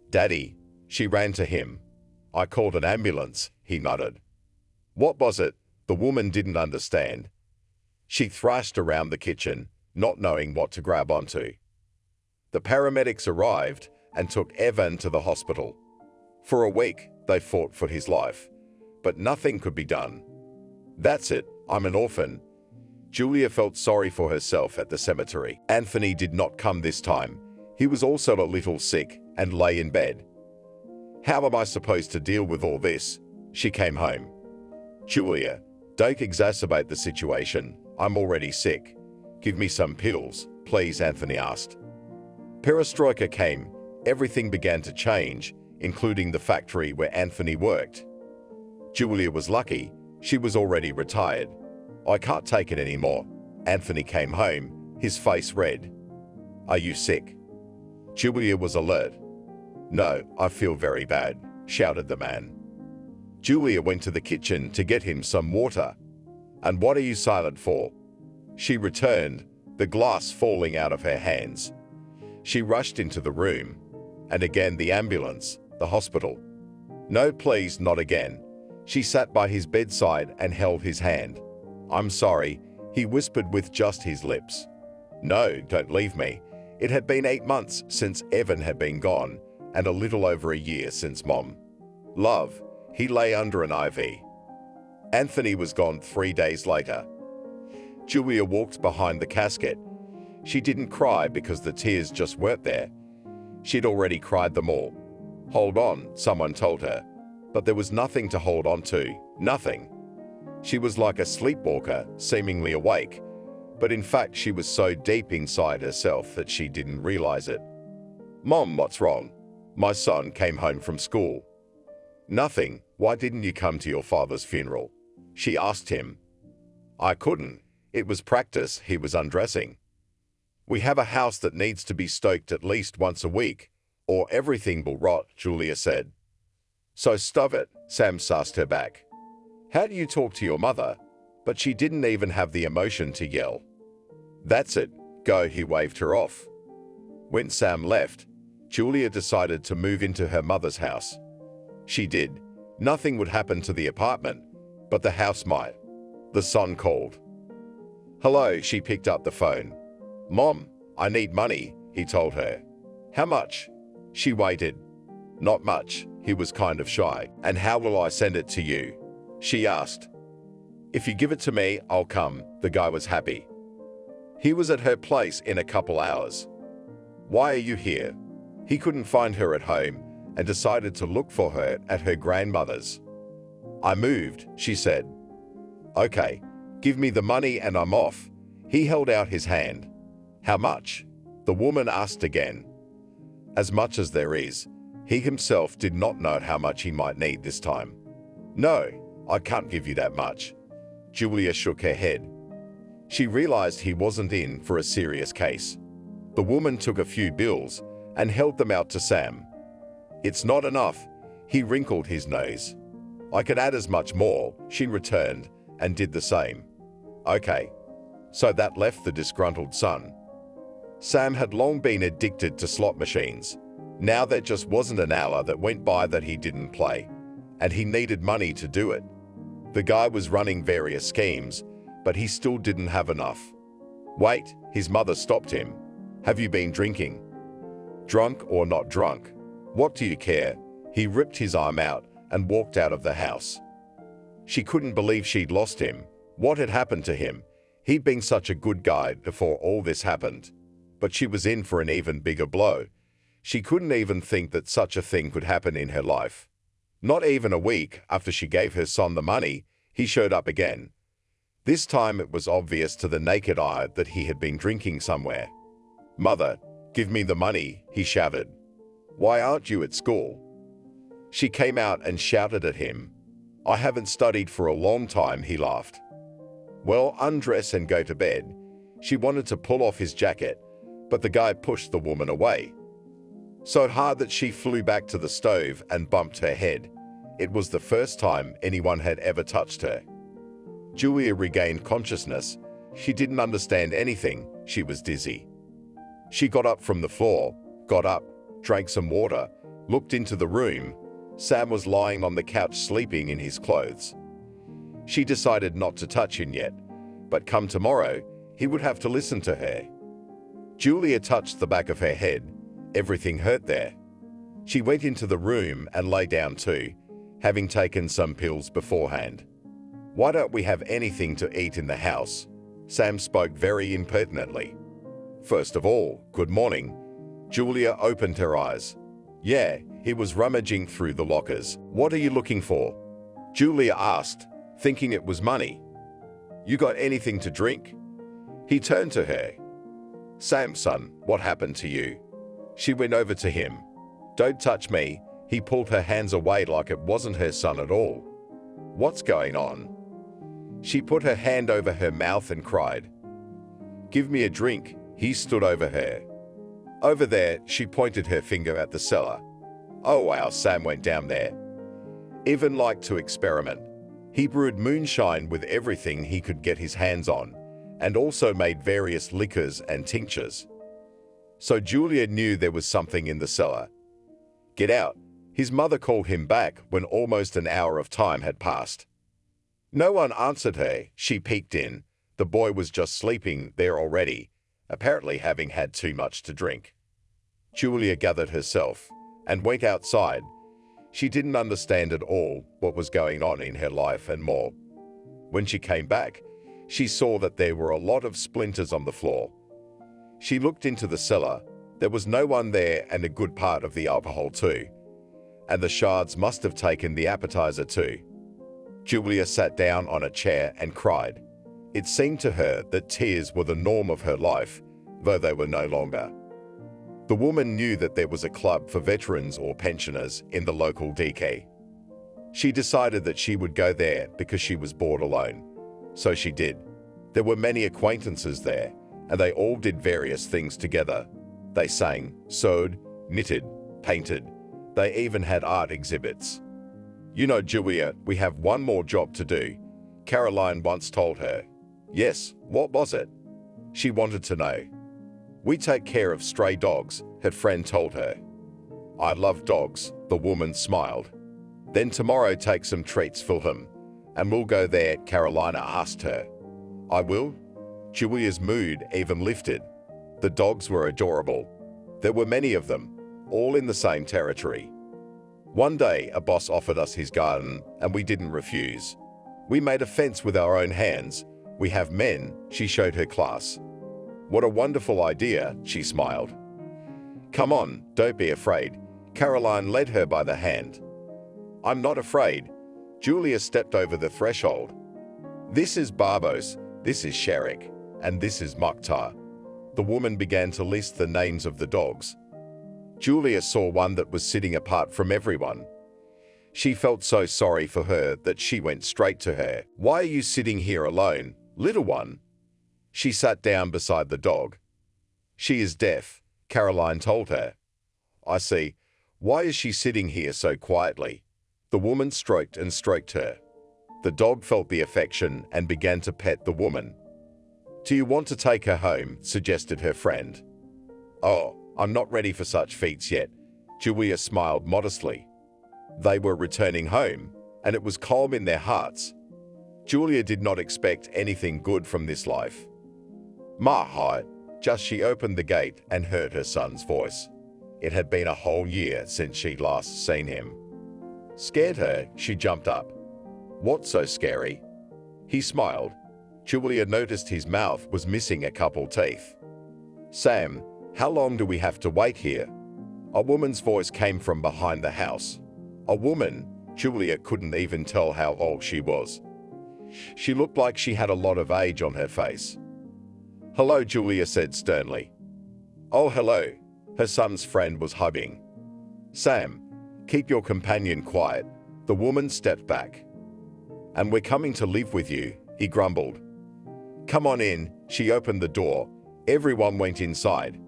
"Daddy," she ran to him. "I called an ambulance," he muttered. "What was it?" The woman didn't understand. She thrashed around the kitchen, not knowing what to grab onto. The paramedics arrived and took Evan to the hospital. For a week, they fought for his life, but nothing could be done. "That's it, I'm an orphan." Julia felt sorry for herself at the cemetery. Anthony did not come this time. He was also a little sick and lay in bed. "How am I supposed to deal with all this?" She came home. "Julia, don't exacerbate the situation. I'm already sick. Give me some pills, please," Anthony asked. Perestroika came. Everything began to change, including the factory where Anthony worked. Julia was lucky. She was already retired. "I can't take it anymore." Anthony came home, his face red. "Are you sick?" Julia was alert. "No, I feel very bad," shouted the man. Julia went to the kitchen to get him some water. "And what are you silent for?" She returned, the glass falling out of her hands. She rushed into the room. And again the ambulance, the hospital. No, please, not again. She sat by his bedside and held his hand. I'm sorry, he whispered with just his lips. No, don't leave me. It had been 8 months since Evan had been gone, and a little over a year since Mom. Love, he lay under an IV. Anthony was gone 3 days later. Julia walked behind the casket. She didn't cry because the tears just weren't there. She'd already cried them all. Hold on, someone told her. But there was nothing to hold on to, nothing. She was like a sleepwalker, seemingly awake, but in fact she was so deep inside herself that she didn't realize it. Mom, what's wrong? My son came home from school. Nothing. Why didn't you come to your father's funeral? She asked him. I couldn't. It was practice. He was undressing. We have a house that needs to be stoked at least once a week, or everything will rot, Julia said. So stuff it, Sam sassed her back. How do you talk to your mother? But she didn't even have the emotion to yell. That's it, go, he waved her off. When Sam left, Julia decided to move into her mother's house. She did. Nothing would happen to the apartment, but the house might. The son called. Hello, she picked up the phone. Mom, I need money, he told her. How much? She waited. Not much, he was kind of shy. And how will I send it to you? She asked. If you give it to me, I'll come, the guy was happy. He was at her place in a couple hours. Why are you here? He couldn't find her at home and decided to look for her at her grandmother's. I moved, she said. Okay, give me the money and I'm off. He held out his hand. How much? The woman asked again. As much as there is. He himself did not know how much he might need this time. No, I can't give you that much. Julia shook her head. She realized he wasn't in for a serious case. The woman took a few bills and held them out to Sam. It's not enough. He wrinkled his nose. I could add as much more, she returned, and did the same. Okay. So that left the disgruntled son. Sam had long been addicted to slot machines. Now there just wasn't an hour that went by that he didn't play, and he needed money to do it. The guy was running various schemes, but he still didn't have enough. Wait, his mother stopped him. Have you been drinking? Drunk or not drunk? What do you care? He ripped his arm out and walked out of the house. She couldn't believe she'd lost him. What had happened to him? He'd been such a good guy before all this happened. But she was in for an even bigger blow. She couldn't even think that such a thing could happen in her life. Not even a week after she gave her son the money, he showed up again. This time it was obvious to the naked eye that he had been drinking somewhere. Mother, give me the money, he shouted. Why aren't you at school? She came out and shouted at him. I haven't studied for a long time, he laughed. Well, undress and go to bed. She wanted to pull off his jacket, but the guy pushed the woman away. So hard that she flew back to the stove and bumped her head. It was the first time anyone had ever touched her. Julia regained consciousness. She didn't understand anything. She was dizzy. She got up from the floor, drank some water, looked into the room. Sam was lying on the couch sleeping in his clothes. She decided not to touch him yet, but come tomorrow, he would have to listen to her. Julia touched the back of her head. Everything hurt there. She went into the room and lay down too, having taken some pills beforehand. Why don't we have anything to eat in the house? Sam spoke very impertinently. First of all, good morning. Julia opened her eyes. Yeah, he was rummaging through the lockers. What are you looking for? Julia asked, thinking it was money. You got anything to drink? He turned to her. Sam, son, what happened to you? She went over to him. Don't touch me. He pulled her hands away like it wasn't her son at all. What's going on? She put her hand over her mouth and cried. Give me a drink. He stood over her. Over there, she pointed her finger at the cellar. Oh wow, Sam went down there. Even liked to experiment. He brewed moonshine with everything he could get his hands on, and also made various liquors and tinctures. So Julia knew there was something in the cellar. Get out. His mother called him back when almost an hour of time had passed. No one answered her. She peeked in. The boy was just sleeping there already, apparently having had too much to drink. Julia gathered herself and went outside. She didn't understand at all what was going on in her life and more. When she came back, she saw that there were a lot of splinters on the floor. She looked into the cellar. There was no one there and a good part of the alcohol too. And the shards must have taken the appetizer too. Julia sat down on a chair and cried. It seemed to her that tears were the norm of her life, though they were no longer. The woman knew that there was a club for veterans or pensioners in the local DK. She decided that she would go there because she was bored alone. So she did. There were many acquaintances there, and they all did various things together. They sang, sewed, knitted, painted. They even had art exhibits. You know, Julia, we have one more job to do, Caroline once told her. Yes, what was it? She wanted to know. We take care of stray dogs, her friend told her. I love dogs, the woman smiled. Then tomorrow take some treats for him, and we'll go there, Carolina asked her. I will? Julia's mood even lifted. The dogs were adorable. There were many of them, all in the same territory. One day, a boss offered us his garden, and we didn't refuse. We made a fence with our own hands. We have men, she showed her class. What a wonderful idea, she smiled. Come on, don't be afraid. Caroline led her by the hand. I'm not afraid. Julia stepped over the threshold. This is Barbos, this is Sharik, and this is Mukhtar. The woman began to list the names of the dogs. Julia saw one that was sitting apart from everyone. She felt so sorry for her that she went straight to her. Why are you sitting here alone, little one? She sat down beside the dog. She is deaf, Caroline told her. I see. Why is she sitting here so quietly? The woman stroked and stroked her. The dog felt the affection and began to pet the woman. Do you want to take her home? Suggested her friend. Oh, I'm not ready for such feats yet. Julia smiled modestly. They were returning home, and it was calm in their hearts. Julia did not expect anything good from this life. Ma hi, just she opened the gate and heard her son's voice. It had been a whole year since she'd last seen him. Scared her, she jumped up. What's so scary? He smiled. Julia noticed his mouth was missing a couple teeth. Sam, how long do we have to wait here? A woman's voice came from behind the house. A woman, Julia couldn't even tell how old she was. She looked like she had a lot of age on her face. Hello, Julia said sternly. Oh, hello. Her son's friend was hugging. Sam, keep your companion quiet. The woman stepped back. And we're coming to live with you, he grumbled. Come on in, she opened the door. Everyone went inside.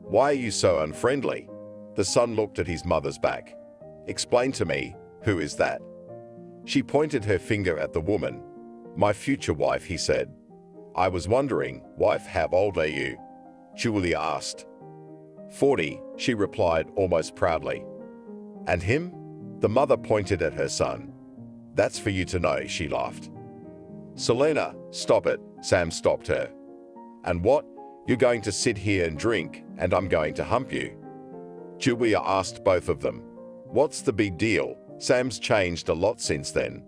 Why are you so unfriendly? The son looked at his mother's back. Explain to me, who is that? She pointed her finger at the woman. My future wife, he said. I was wondering, wife, how old are you? Julia asked. 40, she replied almost proudly. And him? The mother pointed at her son. That's for you to know, she laughed. Selena, stop it, Sam stopped her. And what? You're going to sit here and drink, and I'm going to hump you? Julia asked both of them. What's the big deal? Sam's changed a lot since then.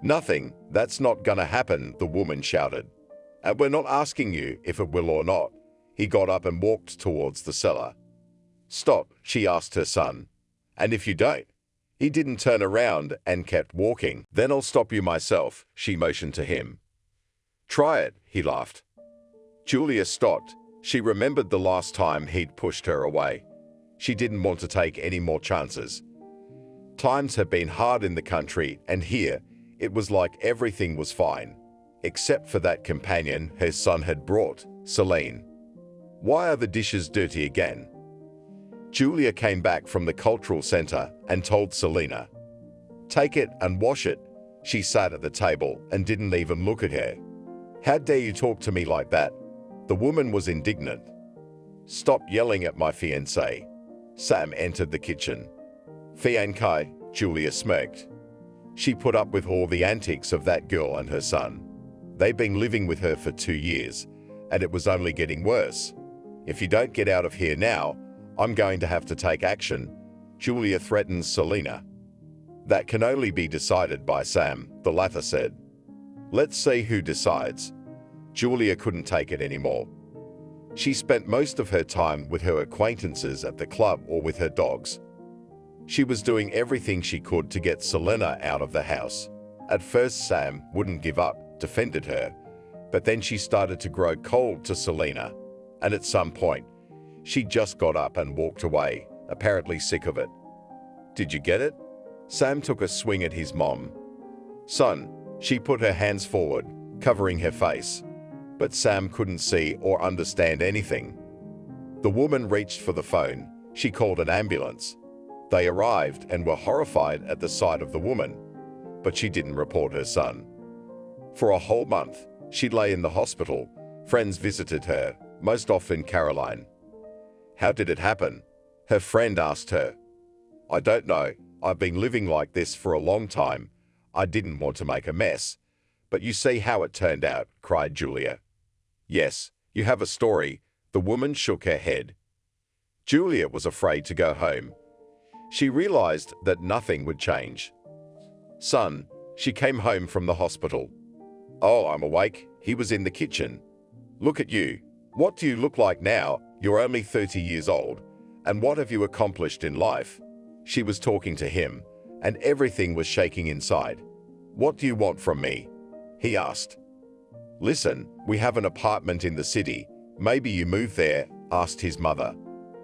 Nothing, that's not gonna happen, the woman shouted. And we're not asking you if it will or not. He got up and walked towards the cellar. Stop, she asked her son. And if you don't? He didn't turn around and kept walking. Then I'll stop you myself, she motioned to him. Try it, he laughed. Julia stopped. She remembered the last time he'd pushed her away. She didn't want to take any more chances. Times had been hard in the country, and here, it was like everything was fine. Except for that companion her son had brought, Celine. Why are the dishes dirty again? Julia came back from the cultural center and told Selena. Take it and wash it. She sat at the table and didn't even look at her. How dare you talk to me like that? The woman was indignant. Stop yelling at my fiancé. Sam entered the kitchen. Fiancai, Julia smirked. She put up with all the antics of that girl and her son. They've been living with her for 2 years, and it was only getting worse. If you don't get out of here now, I'm going to have to take action, Julia threatens Selena. That can only be decided by Sam, the latter said. Let's see who decides. Julia couldn't take it anymore. She spent most of her time with her acquaintances at the club or with her dogs. She was doing everything she could to get Selena out of the house. At first, Sam wouldn't give up, defended her, but then she started to grow cold to Selena, and at some point, she just got up and walked away, apparently sick of it. Did you get it? Sam took a swing at his mom. Son, she put her hands forward, covering her face, but Sam couldn't see or understand anything. The woman reached for the phone. She called an ambulance. They arrived and were horrified at the sight of the woman, but she didn't report her son. For a whole month, she lay in the hospital. Friends visited her, most often Caroline. How did it happen? Her friend asked her. I don't know. I've been living like this for a long time. I didn't want to make a mess. But you see how it turned out, cried Julia. Yes, you have a story. The woman shook her head. Julia was afraid to go home. She realized that nothing would change. Son, she came home from the hospital. Oh, I'm awake. He was in the kitchen. Look at you. What do you look like now? You're only 30 years old. And what have you accomplished in life? She was talking to him, and everything was shaking inside. What do you want from me? He asked. Listen, we have an apartment in the city. Maybe you move there, asked his mother.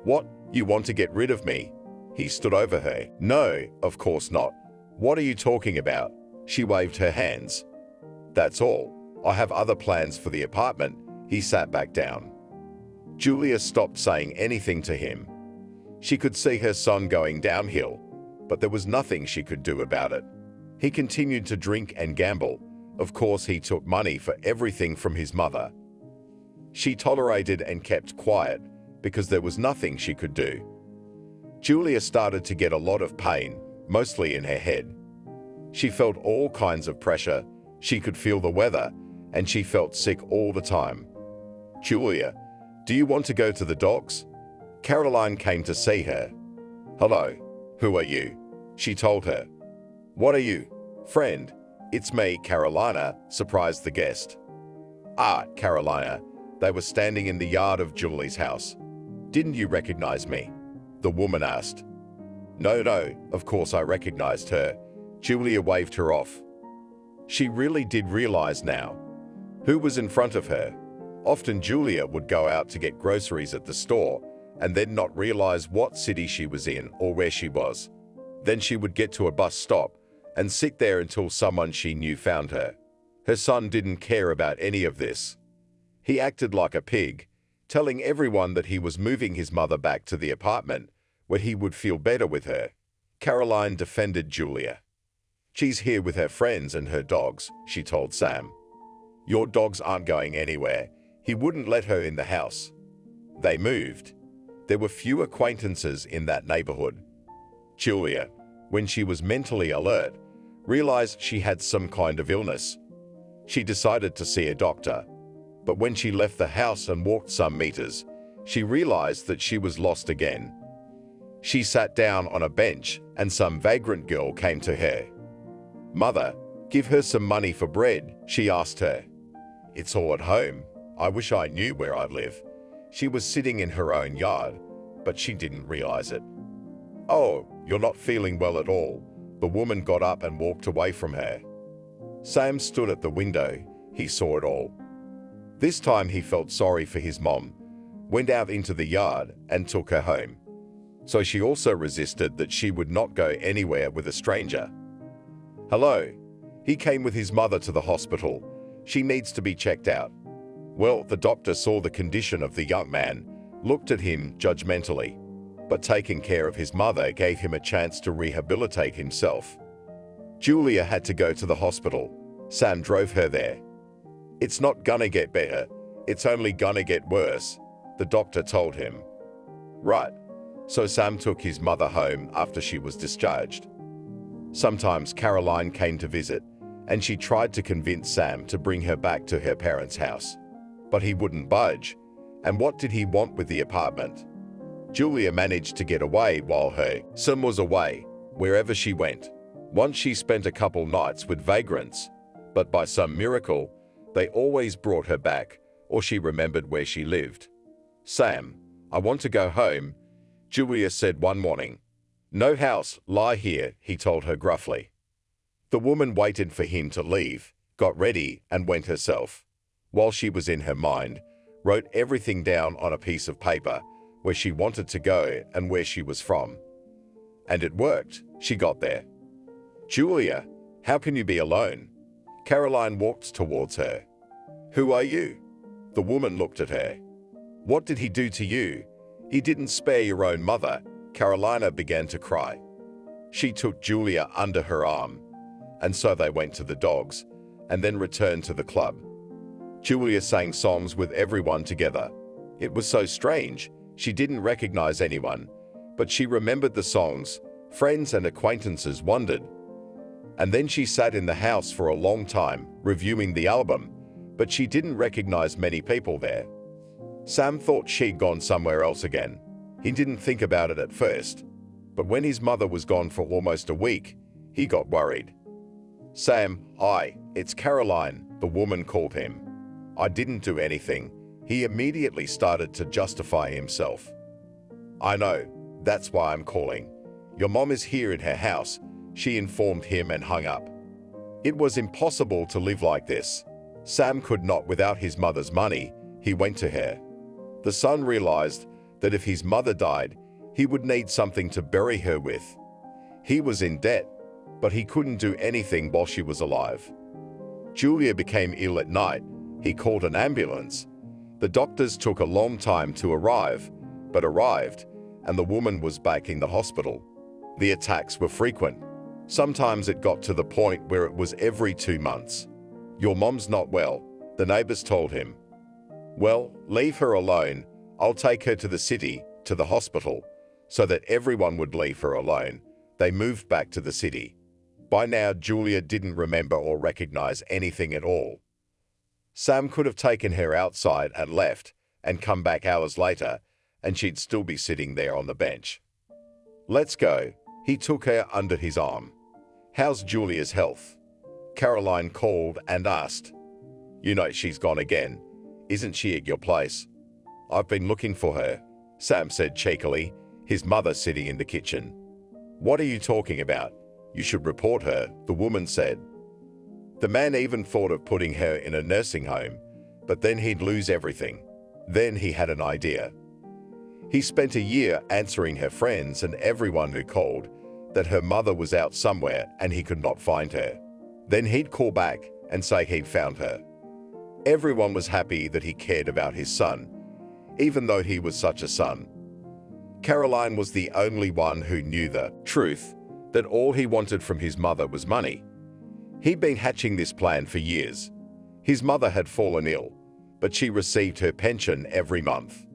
What? You want to get rid of me? He stood over her. No, of course not. What are you talking about? She waved her hands. That's all. I have other plans for the apartment. He sat back down. Julia stopped saying anything to him. She could see her son going downhill, but there was nothing she could do about it. He continued to drink and gamble. Of course, he took money for everything from his mother. She tolerated and kept quiet because there was nothing she could do. Julia started to get a lot of pain, mostly in her head. She felt all kinds of pressure. She could feel the weather, and she felt sick all the time. Julia, do you want to go to the dogs? Caroline came to see her. Hello, who are you? She told her. What are you? Friend. It's me, Carolina, surprised the guest. Ah, Carolina. They were standing in the yard of Julie's house. Didn't you recognize me? The woman asked. No, of course I recognized her. Julia waved her off. She really did realize now. Who was in front of her? Often Julia would go out to get groceries at the store and then not realize what city she was in or where she was. Then she would get to a bus stop and sit there until someone she knew found her. Her son didn't care about any of this. He acted like a pig, telling everyone that he was moving his mother back to the apartment where he would feel better with her. Caroline defended Julia. She's here with her friends and her dogs, she told Sam. Your dogs aren't going anywhere. He wouldn't let her in the house. They moved. There were few acquaintances in that neighborhood. Julia, when she was mentally alert, realized she had some kind of illness. She decided to see a doctor. But when she left the house and walked some meters, she realized that she was lost again. She sat down on a bench and some vagrant girl came to her. Mother, give her some money for bread, she asked her. It's all at home. I wish I knew where I live. She was sitting in her own yard, but she didn't realize it. Oh, you're not feeling well at all. The woman got up and walked away from her. Sam stood at the window. He saw it all. This time he felt sorry for his mom, went out into the yard and took her home. So she also resisted that she would not go anywhere with a stranger. Hello. He came with his mother to the hospital. She needs to be checked out. Well, the doctor saw the condition of the young man, looked at him judgmentally, but taking care of his mother gave him a chance to rehabilitate himself. Julia had to go to the hospital. Sam drove her there. It's not gonna get better. It's only gonna get worse, the doctor told him. Right. So Sam took his mother home after she was discharged. Sometimes Caroline came to visit, and she tried to convince Sam to bring her back to her parents' house. But he wouldn't budge, and what did he want with the apartment? Julia managed to get away while her son was away, wherever she went. Once she spent a couple nights with vagrants, but by some miracle, they always brought her back, or she remembered where she lived. "Sam, I want to go home," Julia said one morning. "No house, lie here," he told her gruffly. The woman waited for him to leave, got ready, and went herself. While she was in her mind, wrote everything down on a piece of paper, where she wanted to go and where she was from. And it worked. She got there. "Julia, how can you be alone?" Caroline walked towards her. "Who are you?" The woman looked at her. "What did he do to you? He didn't spare your own mother." Carolina began to cry. She took Julia under her arm, and so they went to the dogs, and then returned to the club. Julia sang songs with everyone together. It was so strange. She didn't recognize anyone, but she remembered the songs. Friends and acquaintances wondered. And then she sat in the house for a long time, reviewing the album, but she didn't recognize many people there. Sam thought she'd gone somewhere else again. He didn't think about it at first, but when his mother was gone for almost a week, he got worried. "Sam, it's Caroline," the woman called him. "I didn't do anything." He immediately started to justify himself. "I know, that's why I'm calling. Your mom is here in her house," she informed him and hung up. It was impossible to live like this. Sam could not without his mother's money. He went to her. The son realized that if his mother died, he would need something to bury her with. He was in debt, but he couldn't do anything while she was alive. Julia became ill at night. He called an ambulance. The doctors took a long time to arrive, but arrived, and the woman was back in the hospital. The attacks were frequent. Sometimes it got to the point where it was every 2 months. "Your mom's not well," the neighbors told him. "Well, leave her alone. I'll take her to the city, to the hospital." So that everyone would leave her alone, they moved back to the city. By now, Julia didn't remember or recognize anything at all. Sam could have taken her outside and left, and come back hours later, and she'd still be sitting there on the bench. "Let's go." He took her under his arm. "How's Julia's health?" Caroline called and asked. "You know she's gone again. Isn't she at your place?" "I've been looking for her," Sam said cheekily, his mother sitting in the kitchen. "What are you talking about? You should report her," the woman said. The man even thought of putting her in a nursing home, but then he'd lose everything. Then he had an idea. He spent a year answering her friends and everyone who called that her mother was out somewhere and he could not find her. Then he'd call back and say he'd found her. Everyone was happy that he cared about his son, even though he was such a son. Caroline was the only one who knew the truth, that all he wanted from his mother was money. He'd been hatching this plan for years. His mother had fallen ill, but she received her pension every month.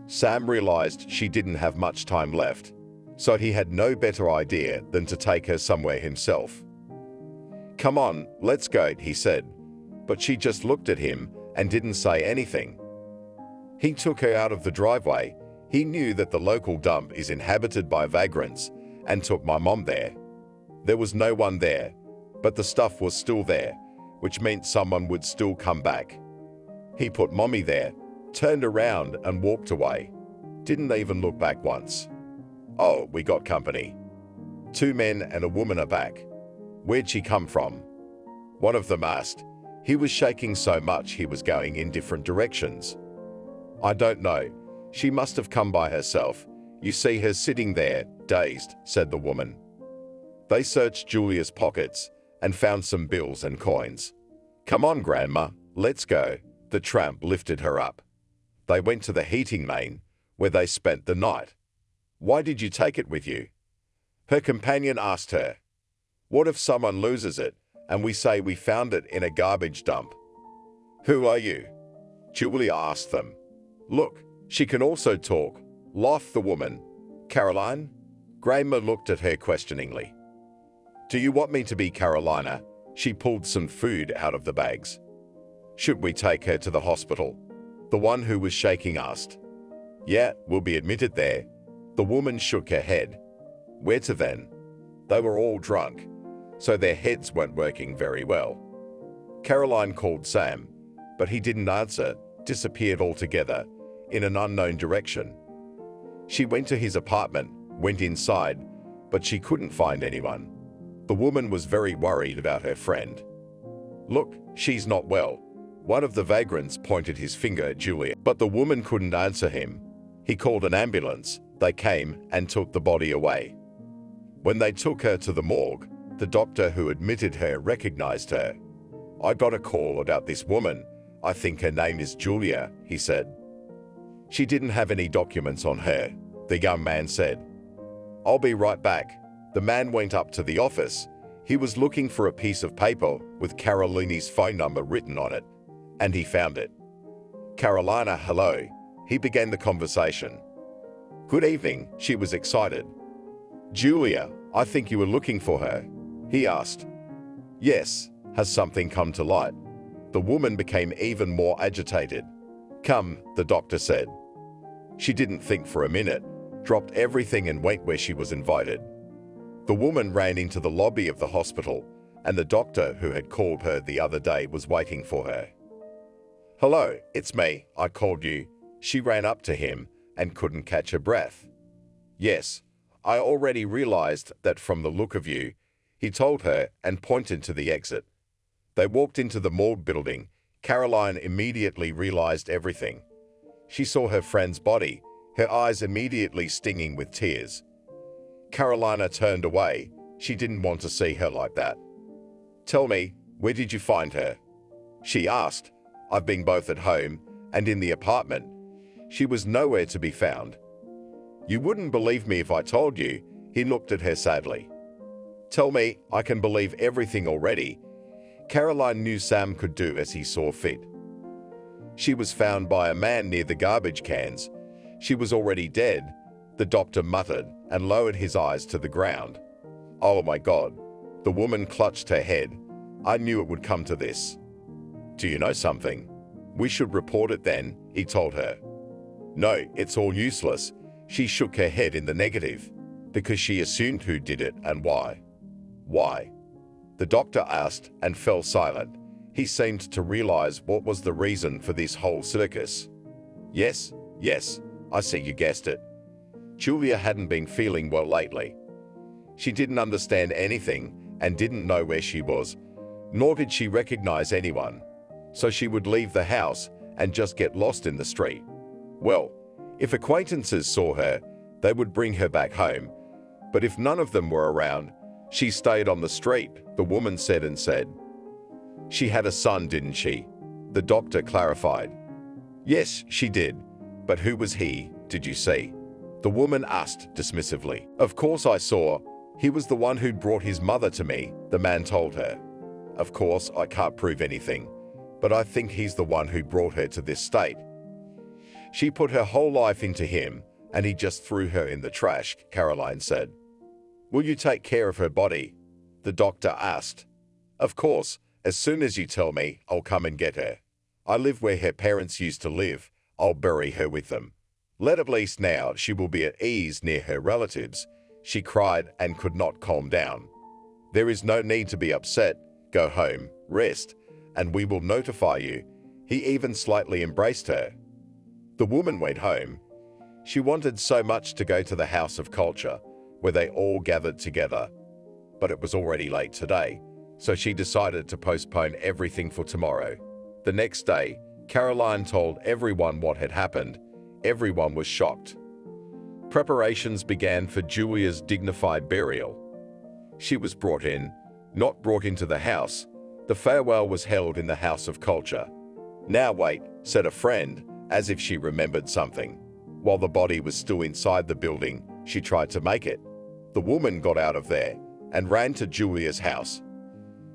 Sam realized she didn't have much time left, so he had no better idea than to take her somewhere himself. "Come on, let's go," he said, but she just looked at him and didn't say anything. He took her out of the driveway. He knew that the local dump is inhabited by vagrants and took my mom there. There was no one there, but the stuff was still there, which meant someone would still come back. He put mommy there, turned around and walked away. Didn't even look back once. "Oh, we got company. 2 men and a woman are back. Where'd she come from?" One of them asked. He was shaking so much he was going in different directions. "I don't know. She must have come by herself. You see her sitting there, dazed," said the woman. They searched Julia's pockets and found some bills and coins. "Come on, Grandma, let's go." The tramp lifted her up. They went to the heating main, where they spent the night. "Why did you take it with you?" Her companion asked her. "What if someone loses it and we say we found it in a garbage dump?" "Who are you?" Julia asked them. "Look, she can also talk," laughed the woman. Caroline? Grandma looked at her questioningly. Do you want me to be Carolina? She pulled some food out of the bags. Should we take her to the hospital? The one who was shaking asked. Yeah, we'll be admitted there. The woman shook her head. Where to then? They were all drunk, so their heads weren't working very well. Caroline called Sam, but he didn't answer, disappeared altogether, in an unknown direction. She went to his apartment, went inside, but she couldn't find anyone. The woman was very worried about her friend. Look, she's not well. One of the vagrants pointed his finger at Julia, but the woman couldn't answer him. He called an ambulance. They came and took the body away. When they took her to the morgue, the doctor who admitted her recognized her. I got a call about this woman. I think her name is Julia, he said. She didn't have any documents on her, the young man said. I'll be right back. The man went up to the office. He was looking for a piece of paper with Carolina's phone number written on it, and he found it. Carolina, hello. He began the conversation. Good evening, she was excited. Julia, I think you were looking for her, he asked. Yes, has something come to light? The woman became even more agitated. Come, the doctor said. She didn't think for a minute, dropped everything and went where she was invited. The woman ran into the lobby of the hospital, and the doctor who had called her the other day was waiting for her. Hello, it's me, I called you. She ran up to him and couldn't catch her breath. Yes, I already realized that from the look of you, he told her and pointed to the exit. They walked into the morgue building. Caroline immediately realized everything. She saw her friend's body, her eyes immediately stinging with tears. Carolina turned away. She didn't want to see her like that. Tell me, where did you find her? She asked. I've been both at home and in the apartment. She was nowhere to be found. You wouldn't believe me if I told you, he looked at her sadly. Tell me, I can believe everything already. Caroline knew Sam could do as he saw fit. She was found by a man near the garbage cans. She was already dead, the doctor muttered and lowered his eyes to the ground. Oh my God, the woman clutched her head. I knew it would come to this. Do you know something? We should report it then, he told her. No, it's all useless. She shook her head in the negative, because she assumed who did it and why. Why? The doctor asked and fell silent. He seemed to realize what was the reason for this whole circus. Yes, I see you guessed it. Julia hadn't been feeling well lately. She didn't understand anything and didn't know where she was, nor did she recognize anyone. So she would leave the house and just get lost in the street. Well, if acquaintances saw her, they would bring her back home. But if none of them were around, she stayed on the street, the woman said and said. She had a son, didn't she? The doctor clarified. Yes, she did. But who was he, did you see? The woman asked dismissively. Of course I saw. He was the one who'd brought his mother to me, the man told her. Of course, I can't prove anything, but I think he's the one who brought her to this state. She put her whole life into him, and he just threw her in the trash, Caroline said. Will you take care of her body? The doctor asked. Of course, as soon as you tell me, I'll come and get her. I live where her parents used to live. I'll bury her with them. At least now she will be at ease near her relatives. She cried and could not calm down. There is no need to be upset. Go home, rest, and we will notify you. He even slightly embraced her. The woman went home. She wanted so much to go to the House of Culture, where they all gathered together. But it was already late today, so she decided to postpone everything for tomorrow. The next day, Caroline told everyone what had happened. Everyone was shocked. Preparations began for Julia's dignified burial. She was brought in, not brought into the house. The farewell was held in the House of Culture. Now wait, said a friend, as if she remembered something. While the body was still inside the building, she tried to make it. The woman got out of there and ran to Julia's house.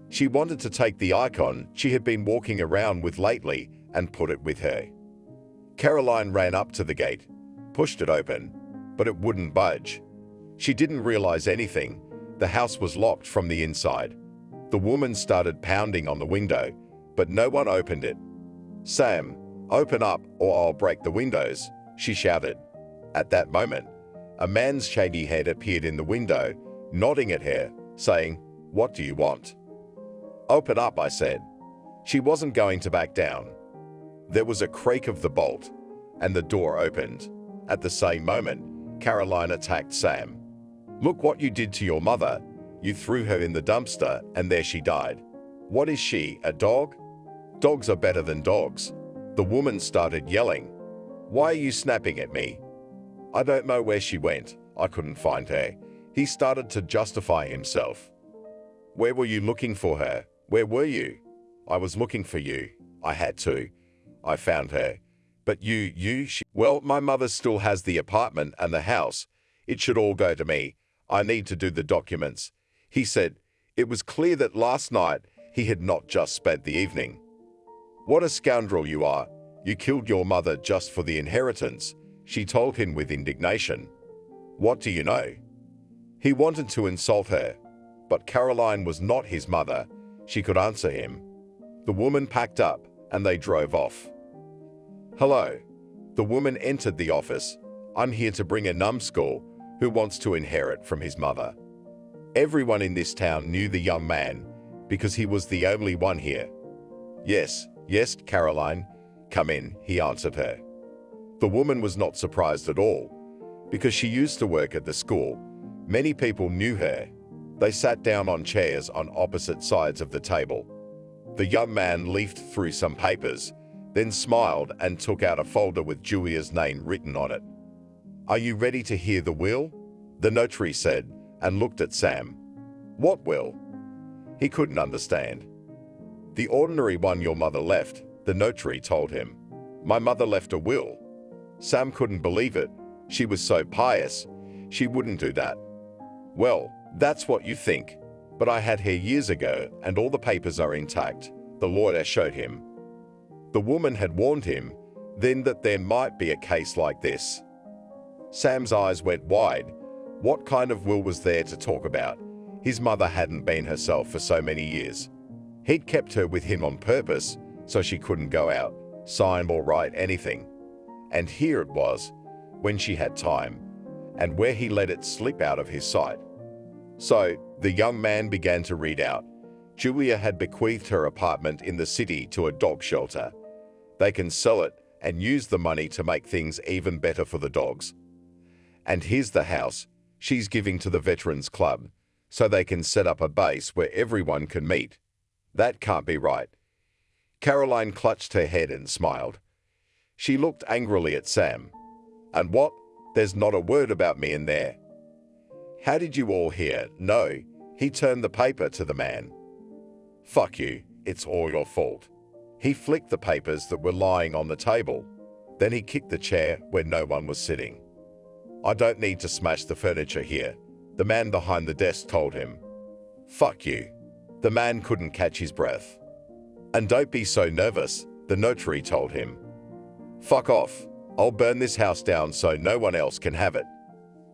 She wanted to take the icon she had been walking around with lately and put it with her. Caroline ran up to the gate, pushed it open, but it wouldn't budge. She didn't realize anything. The house was locked from the inside. The woman started pounding on the window, but no one opened it. "Sam, open up or I'll break the windows," she shouted. At that moment, a man's shaggy head appeared in the window, nodding at her, saying, "What do you want?" "Open up," I said. She wasn't going to back down. There was a creak of the bolt, and the door opened. At the same moment, Caroline attacked Sam. "Look what you did to your mother. You threw her in the dumpster, and there she died. What is she, a dog? Dogs are better than dogs." The woman started yelling. "Why are you snapping at me?" "I don't know where she went. I couldn't find her." He started to justify himself. "Where were you looking for her? Where were you?" "I was looking for you. I had to. I found her. But well, my mother still has the apartment and the house. It should all go to me. I need to do the documents." He said. It was clear that last night he had not just spent the evening. "What a scoundrel you are. You killed your mother just for the inheritance," she told him with indignation. "What do you know?" He wanted to insult her, but Caroline was not his mother. She could answer him. The woman packed up, and they drove off. "Hello." The woman entered the office. "I'm here to bring a numbskull who wants to inherit from his mother." Everyone in this town knew the young man because he was the only one here. Yes, Caroline, come in," he answered her. The woman was not surprised at all because she used to work at the school. Many people knew her. They sat down on chairs on opposite sides of the table. The young man leafed through some papers, then smiled and took out a folder with Julia's name written on it. "Are you ready to hear the will?" the notary said, and looked at Sam. "What will?" He couldn't understand. "The ordinary one your mother left," the notary told him. "My mother left a will." Sam couldn't believe it. She was so pious. She wouldn't do that. "Well, that's what you think. But I had her years ago, and all the papers are intact," the lawyer showed him. The woman had warned him then that there might be a case like this. Sam's eyes went wide. What kind of will was there to talk about? His mother hadn't been herself for so many years. He'd kept her with him on purpose so she couldn't go out, sign or write anything. And here it was, when she had time, and where he let it slip out of his sight. So, the young man began to read out. Julia had bequeathed her apartment in the city to a dog shelter. They can sell it and use the money to make things even better for the dogs. And here's the house she's giving to the Veterans Club, so they can set up a base where everyone can meet. That can't be right. Caroline clutched her head and smiled. She looked angrily at Sam. "And what? There's not a word about me in there." "How did you all hear?" "No." He turned the paper to the man. "Fuck you. It's all your fault." He flicked the papers that were lying on the table. Then he kicked the chair where no one was sitting. "I don't need to smash the furniture here," the man behind the desk told him. "Fuck you." The man couldn't catch his breath. "And don't be so nervous," the notary told him. "Fuck off. I'll burn this house down so no one else can have it."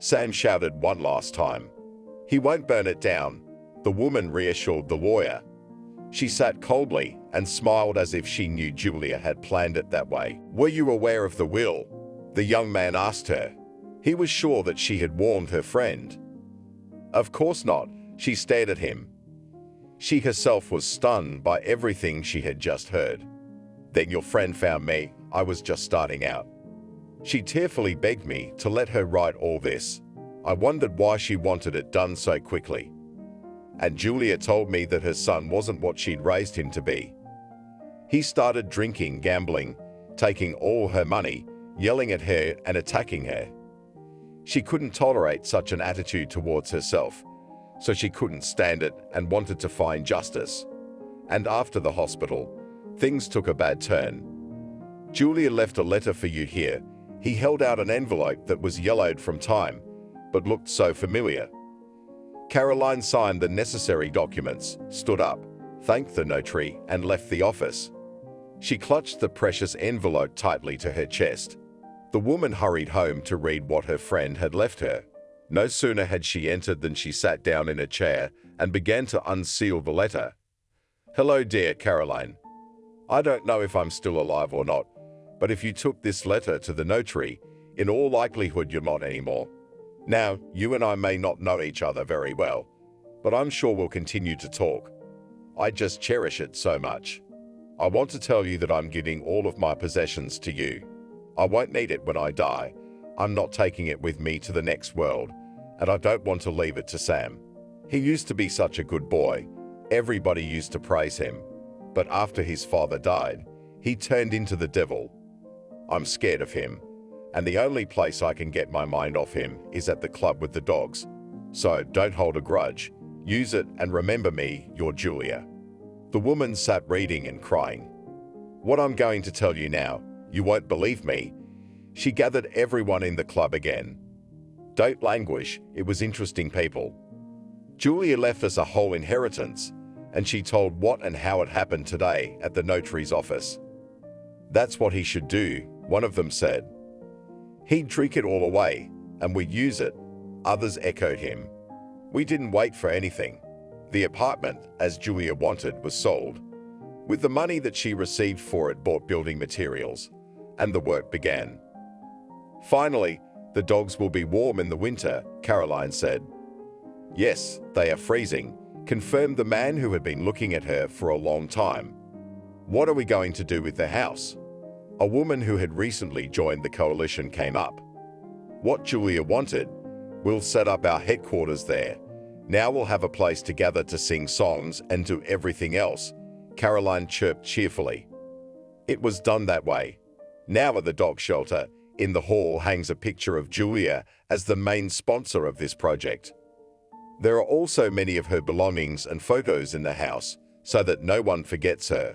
Sam shouted one last time. "He won't burn it down," the woman reassured the lawyer. She sat coldly and smiled as if she knew Julia had planned it that way. "Were you aware of the will?" the young man asked her. He was sure that she had warned her friend. "Of course not," she stared at him. She herself was stunned by everything she had just heard. "Then your friend found me. I was just starting out. She tearfully begged me to let her write all this. I wondered why she wanted it done so quickly. And Julia told me that her son wasn't what she'd raised him to be. He started drinking, gambling, taking all her money, yelling at her and attacking her. She couldn't tolerate such an attitude towards herself, so she couldn't stand it and wanted to find justice. And after the hospital, things took a bad turn. Julia left a letter for you here." He held out an envelope that was yellowed from time, but looked so familiar. Caroline signed the necessary documents, stood up, thanked the notary, and left the office. She clutched the precious envelope tightly to her chest. The woman hurried home to read what her friend had left her. No sooner had she entered than she sat down in a chair and began to unseal the letter. "Hello, dear Caroline. I don't know if I'm still alive or not, but if you took this letter to the notary, in all likelihood you're not anymore. Now, you and I may not know each other very well, but I'm sure we'll continue to talk. I just cherish it so much. I want to tell you that I'm giving all of my possessions to you. I won't need it when I die. I'm not taking it with me to the next world, and I don't want to leave it to Sam. He used to be such a good boy. Everybody used to praise him. But after his father died, he turned into the devil. I'm scared of him, and the only place I can get my mind off him is at the club with the dogs. So don't hold a grudge. Use it and remember me, your Julia." The woman sat reading and crying. "What I'm going to tell you now, you won't believe me." She gathered everyone in the club again. "Don't languish, it was interesting people. Julia left us a whole inheritance, and she told what and how it happened today at the notary's office. That's what he should do," one of them said. "He'd drink it all away, and we'd use it," others echoed him. "We didn't wait for anything. The apartment, as Julia wanted, was sold. With the money that she received for it, bought building materials, and the work began. Finally, the dogs will be warm in the winter," Caroline said. "Yes, they are freezing," confirmed the man who had been looking at her for a long time. "What are we going to do with the house?" A woman who had recently joined the coalition came up. "What Julia wanted. We'll set up our headquarters there. Now we'll have a place to gather to sing songs and do everything else," Caroline chirped cheerfully. It was done that way. Now at the dog shelter, in the hall hangs a picture of Julia as the main sponsor of this project. There are also many of her belongings and photos in the house, so that no one forgets her.